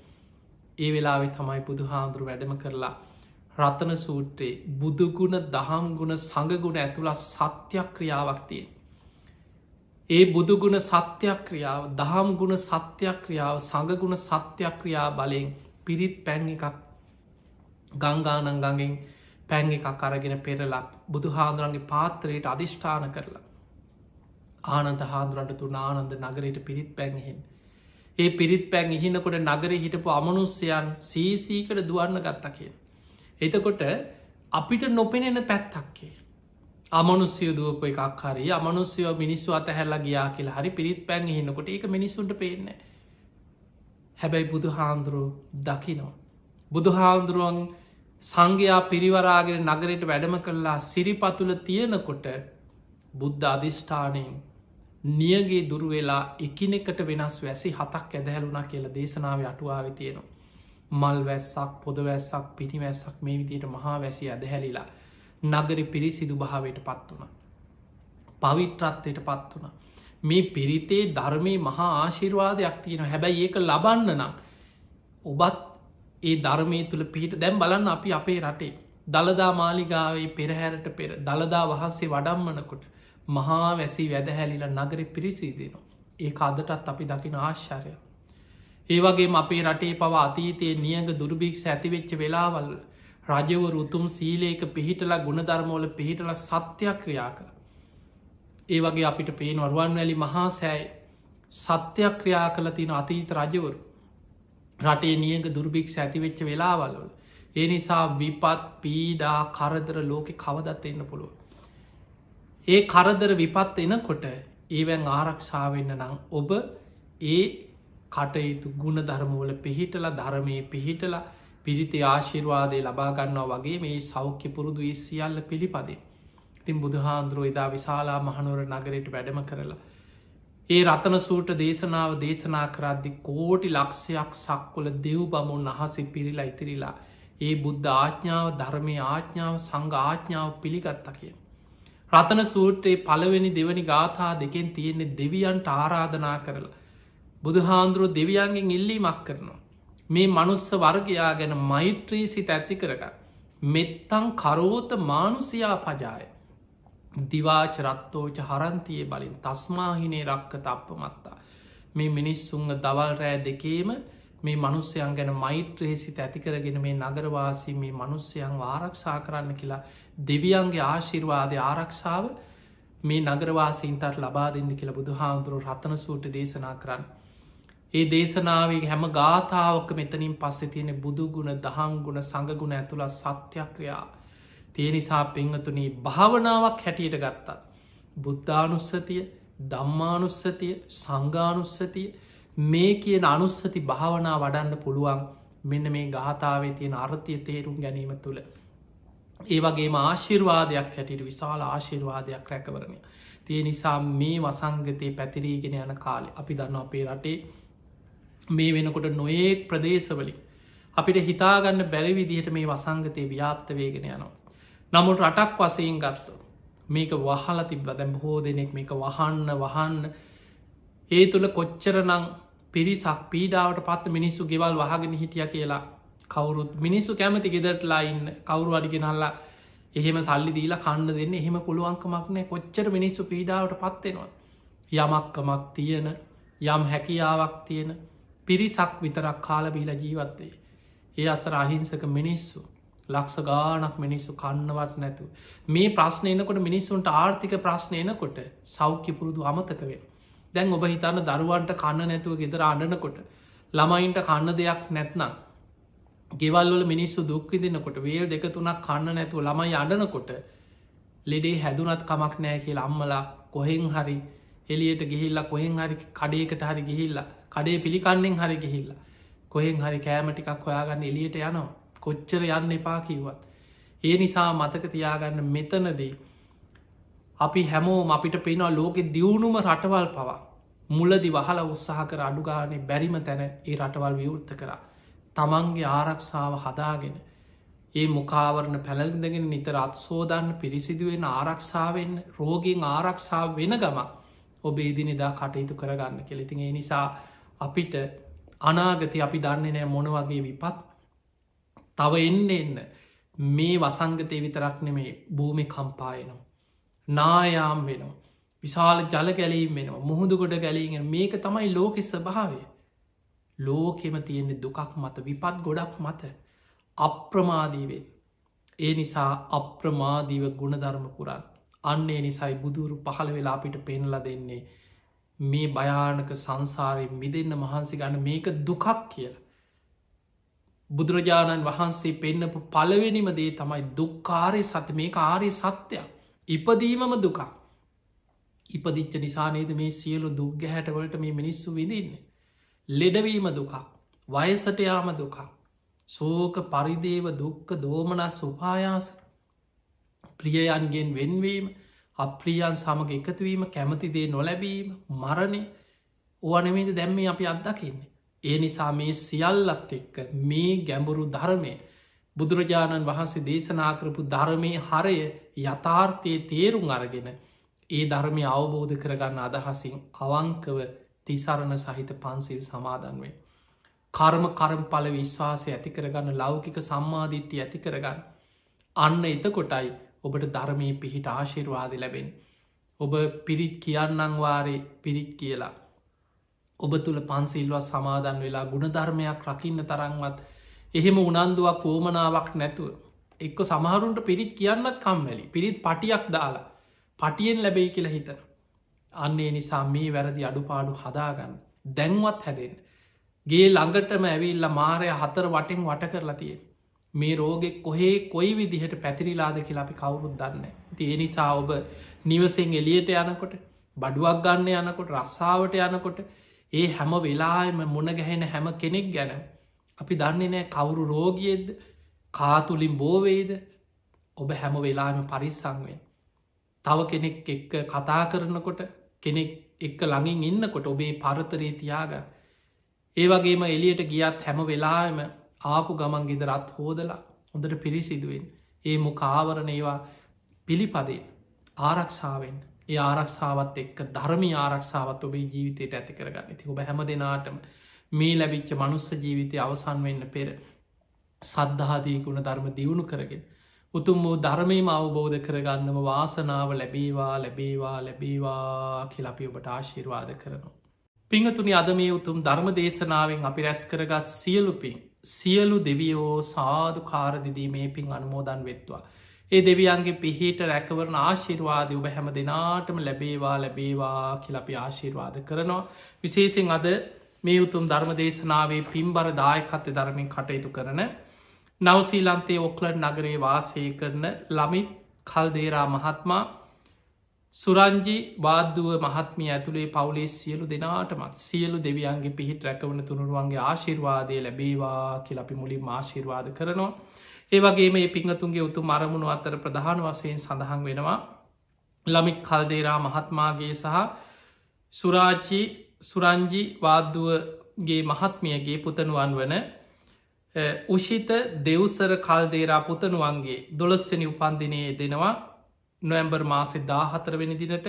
ඒ වෙලාවෙ තමයි බුදු හාමුදුරු වැඩම කරලා රතන සූත්‍රයේ බුදුගුණ දහම්ගුණ සඟගුණ ඇතුළ සත්‍යක්‍රියාවක් තිය. ඒ බුදුගුණ සත්‍යක්‍රියාව දහම්ගුණ සත්‍යක්‍රියාව සඟගුණ සත්‍යක්‍රියා බලයෙන් පිරිත් පැන් එකක් ගංගානංගගෙන් පැන් එකක් අරගෙන පෙරලා බුදු හාදුරන්ගේ පාත්‍රයට අධිෂ්ඨාන කරලා ආනන්ද හාදුරන්ට තුන ආනන්ද නගරයට පිරිත් පැන්හෙන්. ඒ පිරිත් පැන් ඉහිනකොට නගර හිටපු අමනුස්්‍යයන් සීසීකට දුවන්න ගත්ත කිය. එතකොට අපිට නොපෙනෙන පැත්තක්කේ. අමනුස්්‍යය දුවප එකක් හරි අමනුස්්‍යයෝ මිනිස්සු අතහැල්ලා ගියා කියලා හරි පිරිත් පැන් හින්නකොට ඒක මිනිසුන්ට පේන්නේ. හැබැයි බුදු හාන්දුරුව දකිනවා. බුදු හාන්දුරුවන් සංඝයා පිරිවරාගෙන නගරයට වැඩම කරලා සිරිපතුල තියෙනකොට බුද්ධ අධිෂ්ඨානයෙන් නියගේ දුරුවෙලා එකිනෙකට වෙනස් වැසි 7ක් ඇදහැලුනා කියලා දේශනාව අටුවාව තියෙනවා. මල් වැස්සක් පොද වැස්සක් පිටිවැස්සක් මේ විදියට මහා වැසි ඇදහැලිලා නගර පිරිසිදු භාවයට පත් වුණ. පවිත්‍රත්වයට පත් වුණ. මේ පිරිතේ ධර්මය මහා ආශිර්වාදයක් තියෙන හැබැයි ඒක ලබන්න නම් ඔබත් ඒ ධර්මය තුළ පිහිට දැම් බලන්න අපි අපේ රටේ දළදා මාලිගාවේ පෙරහැරට පෙර දළදා වහන්සේ වඩම්මනකොට මහා වැසි වැදහැලිල නගර පිරිසිදිනවා. ඒ අදටත් අපි දකින ආශ්චර්ය. ඒවගේ අපේ රටේ පව අතීතයේ නියග දුර්භික්ෂ ඇතිවෙච්ච වෙලාවල් රජවර උතුම් සීලේක පිහිටලා ගුණධර්මෝල පිහිටල සත්‍යයක් ක්‍රියා කර. ඒ වගේ අපිට පේන වරුවන් වැලි මහා සෑයි සත්‍යයක් ක්‍රියා කළ තින අතීත රජවරු රටේ නියග දුර්භික්ෂ ඇතිවෙච්ච වෙලාවල්වල. ඒ නිසා විපත් පීඩා කරදර ලෝකෙ කවදත් එන්න පුළුව. ඒ කරදර විපත් එනකොට ඒවැන් ආරක්ෂාවෙන්න නම් ඔබ ඒ කටයුතු ගුණ ධර්මවල පිහිටල ධර්මය පිහිටලා පිරිතේ ආශිර්වාදය ලබාගන්නවා වගේ මේ සෞඛ්‍ය පුරුදු ඒ සියල්ල පිළිපදේ. ඉතින් බුදුහාන්දුරුව එදා විශාලා මහනුවර නගරයට වැඩම කරලා. ඒ රතන සූට දේශනාව දේශනා කරද්දි කෝටි ලක්ෂයක් සක්වල දෙව් බමුන් අහසි පිරිලා ඉතිරිලා ඒ බුද්ධ ආඥාව ධර්මය ආඥාව සංඝ ආඥාව පිළිගත්ත කිය. රතන සූට්‍රයේ පළවෙනි දෙවනි ගාථා දෙකෙන් තියෙන්නේ දෙවියන්ට ආරාධනා කරලා. බුදුහාන්දුරුව දෙවියන්ගෙන් ඉල්ලීමක් කරනවා. මේ මනුස්ස වර්ගයා ගැන මෛත්‍රී සිත ඇති කරගන්න. මෙත්තං කරෝත මානුසියා පජාය. දිවාච රත්තෝච හරන්තියේ බලින් තස්මාහිනේ රක්ක තප්පමත්තා. මේ මිනිස්සුන්ග දවල් රෑ දෙකේම මේ මනුස්්‍යයන් ගැන මෛත්‍රයේ සිත ඇතිකරගෙන මේ නගරවාසී මේ මනුස්්‍යයන් ආරක්ෂා කරන්න කියලා දෙවියන්ගේ ආශිර්වාදය ආරක්ෂාව මේ නගරවාසීන්ටත් ලබා දෙන්න කියලා බුදු හාමුදුරුව රතන සූට දේශනා කරන්න. ඒ දේශනාවේ හැම ගාථාවක මෙතනින් පස්සෙ තියෙන බුදුගුණ දහම්ගුණ සඟගුණ ඇතුළ සත්‍යක්‍රියා. තිය නිසා පිංහතුනී භාවනාවක් හැටියට ගත්තා. බුද්ධානුස්සතිය දම්මානුස්සතිය සංගානුස්සතිය මේ කියන අනුස්සති භාවනා වඩන්න පුළුවන් මෙන්න මේ ගාථාවේ තියෙන අර්ථය තේරුම් ගැනීම තුළ. ඒ වගේම ආශිර්වාදයක් හැටියට විශාල ආශිර්වාදයක් රැකවරණය. තිය නිසා මේ වසංගතය පැතිරීගෙන යන කාලේ අපි දන්න අපේ රටේ මේ වෙනකොට නොයෙක් ප්‍රදේශවලින් අපිට හිතාගන්න බැරි විදිහට මේ වසංගතය ව්‍යාප්ත වේගෙන යනවා. නමුත් රටක් වසයෙන් ගත්ත මේක වහල තිබ දැම් බොහෝ දෙනෙක් මේක වහන්න ඒ තුළ කොච්චරනං පිරිසක් පීඩාවට පත් මිනිස්සු ගෙවල් වහගෙන හිටිය කියලා කවුරුත් මිනිස්සු කැමති ගෙදරටලා ඉන්න කවුරු අඩිගෙනල්ලා එහෙම සල්ලි දීලා කන්න දෙන්න එහෙම පුළුවන්කමක්නෑ කොච්චර මිනිස්සු පීඩාවට පත්වෙනවා. යමක්කමක් තියෙන යම් හැකියාවක් තියෙන පිරිසක් විතරක් කාල බීලා ජීවත්වේ. ඒ අතර අහිංසක මිනිස්සු ලක්ෂ ගානක් මිනිස්සු කන්නවත් නැතු. මේ ප්‍රශ්න එනකොට මිනිස්සුන්ට ආර්ථික ප්‍රශ්න එනකොට සෞඛ්‍ය පුරුදු අමතකවෙන. දැන් ඔබ හිතන්න දරුවන්ට කන්න නැතුව ගෙදර අඩනකොට ළමයින්ට කන්න දෙයක් නැත්නම් ගෙවල්වල මිනිස්සු දුක්විදිනකොට වේල් දෙක තුනක් කන්න නැතුව ළමයි අඩනකොට ලෙඩේ හැදුනත් කමක් නෑ කියලා අම්මලා කොහෙන් හරි එලියට ගිහිල්ලා කොහෙන් හරි කඩේකට හරි ගිහිල්ලා කඩේ පිළිකන්නෙන් හරි ගිහිල්ලා කොහෙන් හරි කෑමටිකක් හොයාගන්න එලියට යනවා කොච්චර යන්න එපා කිව්වත්. ඒ නිසා මතක තියාගන්න මෙතනදී අපි හැමෝම අපිට පේනවා ලෝකෙ දියුණුම රටවල් පවා මුලදි වහල උත්සාහ කර අඩුගානේ බැරිම තැන ඒ රටවල් විවෘත්ත කරා. තමන්ගේ ආරක්ෂාව හදාගෙන ඒ මුකාවරණ පැළඳගෙන නිතර අත්සෝදන්න පිරිසිදුවෙන් ආරක්ෂාවෙන් රෝගෙන් ආරක්ෂාව වෙන ගම ඔබ ඉදිනිදා කටයුතු කරගන්න කෙලෙතින් ඒ නිසා අපිට අනාගති අපි දන්නේ නෑ මොන වගේ විපත් තව එන්න මේ වසංගතය විතරක් නෙමේ භූමි කම්පායනවා. නායාම් වෙනවා විශාල ජල ගැලීම් වෙනවා මුහුදුගොඩ ගැලීගෙන මේක තමයි ලෝකෙ ස්වභාවය. ලෝකෙම තියෙන්නේ දුකක් මත විපත් ගොඩක් මත අප්‍රමාදීවෙන්. ඒ නිසා අප්‍රමාදීව ගුණධර්ම පුරන් අන්නේ නිසයි බුදුරු පහළ වෙලා අපිට පෙනල දෙන්නේ මේ භයානක සංසාරය මිදන්න මහන්සි ගන්න මේක දුකක් කියලා. බුදුරජාණන් වහන්සේ පෙන්නපු පළවෙනිම දේ තමයි දුක්කාරය සත මේ ආරය සත්‍යයක් ඉපදීමම දුකක්. ඉපදිච්ච නිසානේද මේ සියලු දුක්ග හැටවලට මේ මිනිස්සු විඳන්නේ. ලෙඩවීම දුකක් වයසට යාම දුකක් සෝක පරිදේව දුක්ක දෝමනස් උපායාස ප්‍රියයන්ගෙන් වෙන්වීම අප්‍රියන් සමඟ එකතුවීම කැමතිදේ නොලැබීම මරණය ඕනමේද දැම්මේ අපි අත්දකින්නේ. ඒ නිසා මේ සියල්ලත් එක්ක මේ ගැඹුරු ධර්මය බුදුරජාණන් වහන්සේ දේශනා කරපු ධර්මය හරය යථාර්ථය තේරුම් අරගෙන ඒ ධර්මය අවබෝධ කරගන්න අදහසින් අවංකව තිසරණ සහිත පන්සිල් සමාදන්වේ. කර්ම කරම්ඵල විශ්වාසය ඇති කරගන්න ලෞකික සම්මාධිට්්‍ය ඇති කරගන්න. අන්න එතකොටයි ඔබට ධර්මය පිහිට ආශිර්වාද ලැබෙන්. ඔබ පිරිත් කියන්නංවාරේ පිරිත් කියලා. ඔබ තුළ පන්සිල්වත් සමාදන් වෙලා ගුණධර්මයක් රකින්න තරන්වත් එහෙම උනන්දුවක් පෝමනාවක් නැතුව. එක්ක සමහරුන්ට පිරිත් කියන්නත් කම්වැලි පිරිත් පටියක් දාලා පටියෙන් ලැබෙයි කියලා හිතන. අන්නේ නිසා මේ වැරදි අඩුපාඩු හදාගන්න දැන්වත් හැදෙන්. ගේ ළඟටම ඇවිල්ල මාරය හතර වටෙන් වට කරලා තියෙන්. මේ රෝගෙ කොහේ කොයි විදිහට පැතිරිලාද කියලා අපි කවුරුත් දන්න. ඒ නිසා ඔබ නිවසෙන් එලියට යනකොට බඩුවක් ගන්න යනකොට රස්සාාවට යනකොට ඒ හැම වෙලාම මුණ ගැහෙන හැම කෙනෙක් ගැන අපි දන්නේ නෑ කවුරු රෝගියෙද කාතුලින් බෝවේද ඔබ හැම වෙලාම පරිස්සංවෙන්. තව කෙනෙක් එක්ක කතා කරනකොට කෙනෙක් එක්ක ළඟින් ඉන්නකොට ඔබේ පරතරේ තියාගන්න. ඒ වගේම එලියට ගියත් හැම වෙලාම ආපු ගමන් ගෙදරත් හෝදලා හොඳට පිරිසිදුවෙන් ඒ මුකාවරණ ඒවා පිළිපදේ ආරක්ෂාවෙන් ඒ ආරක්ෂාවත් එක්ක ධර්මී ආරක්ෂාවත් ඔබේ ජීවිතයට ඇති කරගන්න ති ඔබ හැම දෙනාටම මේ ලැබිච්ච මනුස්ස ජීවිතය අවසන් වෙන්න පෙර සද්ධාදී ගුණ ධර්ම දියුණු කරගෙන උතුම් වූ ධර්මයම අවබෝධ කරගන්නම වාසනාව ලැබේවා ලැබේවා ලැබේවා කියලපි ඔබට ආශිර්වාද කරනවා. පිංහතුනි අද මේ උතුම් ධර්ම දේශනාවෙන් අපි රැස් කරගත් සියලුපින් සියලු දෙවියෝ සාධු කාරදිදී මේ පින් අනුමෝදන් වෙත්වා. ඒ දෙවියන්ගේ පිහිට රැකවරන ආශිර්වාද ඔබ හැම දෙනාටම ලැබේවා ලැබේවා කියලපි ආශිර්වාද කරනවා. විශේසිෙන් අද මේ උතුම් ධර්ම දේශනාවේ පින්බර දායකත්්‍ය ධර්මින් කටයුතු කරන නවසීලන්තේ ඔක්ලඩ් නගරේ වාසය කරන ළමිත් කල්දේරා මහත්මා සුරංජි වාද්දුව මහත්මිය ඇතුළේ පවුලේ සියලු දෙනාටමත් සියලු දෙවියන්ගේ පිහිට රැකවන තුනුරුවන්ගේ ආශිර්වාදය ලැබේවා කියලපි මුලින් ආශිර්වාද කරනවා. ඒ වගේ මේ පිංහතුන්ගේ උතු මරමුණු අතර ප්‍රධාන වසයෙන් සඳහන් වෙනවා. ළමිත් කල්දේරා මහත්මාගේ සහ සුරංජි වාද්දුවගේ මහත්මියගේ පුතනුවන් වන උෂිත දෙව්සර කල්දේරා පුතනුවන්ගේ 12 වෙනි උපන්දිනයේ දෙනවා නොවැම්බර් මාසේ 14 වෙනි දිනට.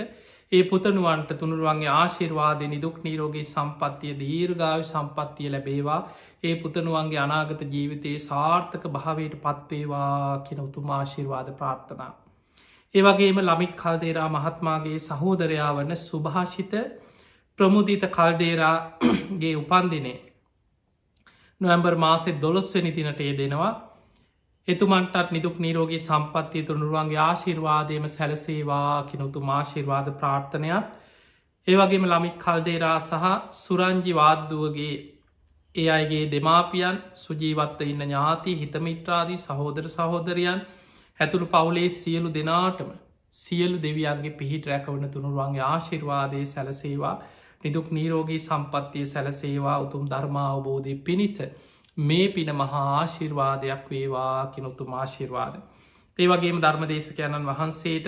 ඒ පුතනුවන්ට තුනුරුවන්ගේ ආශිර්වාදය නිදුක් නීරෝගේ සම්පත්තිය දීර්ගාව සම්පත්තිය ලැබේවා ඒ පුතනුවන්ගේ අනාගත ජීවිතයේ සාර්ථක භාවයට පත්වේවා කෙන උතුම් ආශිර්වාද ප්‍රාර්ථනා. ඒවගේම ලමිත් කල්දේරා මහත්මාගේ සහෝදරයා වන සුභාෂිත ප්‍රමුදිත කල්දේරාගේ උපන්දිනේ නොවැම්බර් මාසෙ 12 දිනට ඒ දෙනවා එතුමන්ටත් නිදුක් නීරෝගී සම්පත්තිය තුනුරුවන්ගේ ආශිර්වාදයම සැලසේවා කෙනුතු ආශිර්වාද ප්‍රාර්ථනයක් ඒවගේම ලමිත් කල්දේරා සහ සුරංජි වාද්දුවගේ ඒ අයගේ දෙමාපියන් සුජීවත්ව ඉන්න ඥාති හිතමිත්‍රාදී සහෝදර සහෝදරයන් ඇතුළු පවුලේ සියලු දෙනාටම සියලු දෙවියන්ගේ පිහිට රැකවන තුනුරුවන්ගේ ආශිර්වාදය සැලසේවා නිදුක් නීරෝගී සම්පත්තිය සැලසේවා උතුම් ධර්මාවබෝධය පිණිස මේ පින මහා ආශිර්වාදයක් වේවා කෙනුතුම ආශිර්වාද. ඒ වගේම ධර්මදේශකයණන් වහන්සේට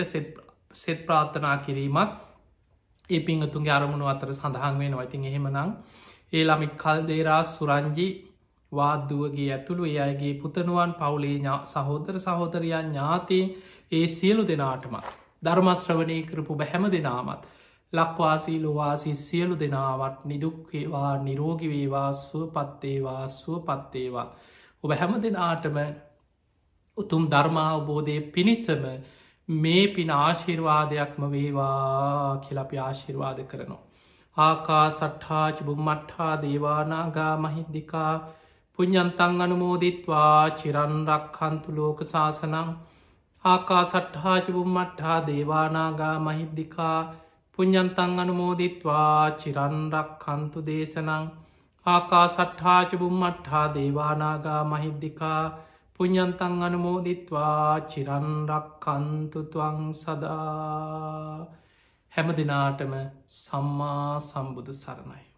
සෙත් ප්‍රාර්ථනා කිරීමත් ඒ පිංහතුන්ගේ අරමුණු අතර සඳහන් වෙන ඉතින් එහෙමනම් ඒ ළමිත් කල්දේරා සුරංජි වාද්දුවගේ ඇතුළු ඒ අයගේ පුතනුවන් පවුලේ සහෝදර සහෝදරයන් ඥාතීන් ඒ සියලු දෙනාටම ධර්මශ්‍රවනය කරපු බැහැම දෙනාමත් ලක්වාසී ලොවාසී සියලු දෙනාවත් නිදුක්වේවා නිරෝගිවේවා සුවපත්තේවා සුවපත්තේවා ඔබ හැම දෙනාටම උතුම් ධර්මාවබෝධය පිණිසම මේ පින ආශිර්වාදයක්ම වේවා කියලපි ආශිර්වාද කරනවා. ආකා සට්හාච බුම්මට්හා දේවානාගා මහිද්දිකා පුඤ්ඤන්තං අනුමෝදිත්වා චිරන්රක්ඛන්තු ලෝක සාසනං ආකා සට්හාච බුම්මට්හා දේවානාගා මහිද්දිකා පුඤ්ඤන්තං අනුමෝදිත්වා චිරන්රක්ඛන්තු දේශනං ආකා සට්හාච බුම්මට්හා දේවානාගා මහිද්දිකා පුඤ්ඤන්තං අනුමෝදිත්වා චිරන්රක්ඛන්තු ත්වං සදා හැම දිනාටම සම්මා සම්බුදු සරණයි.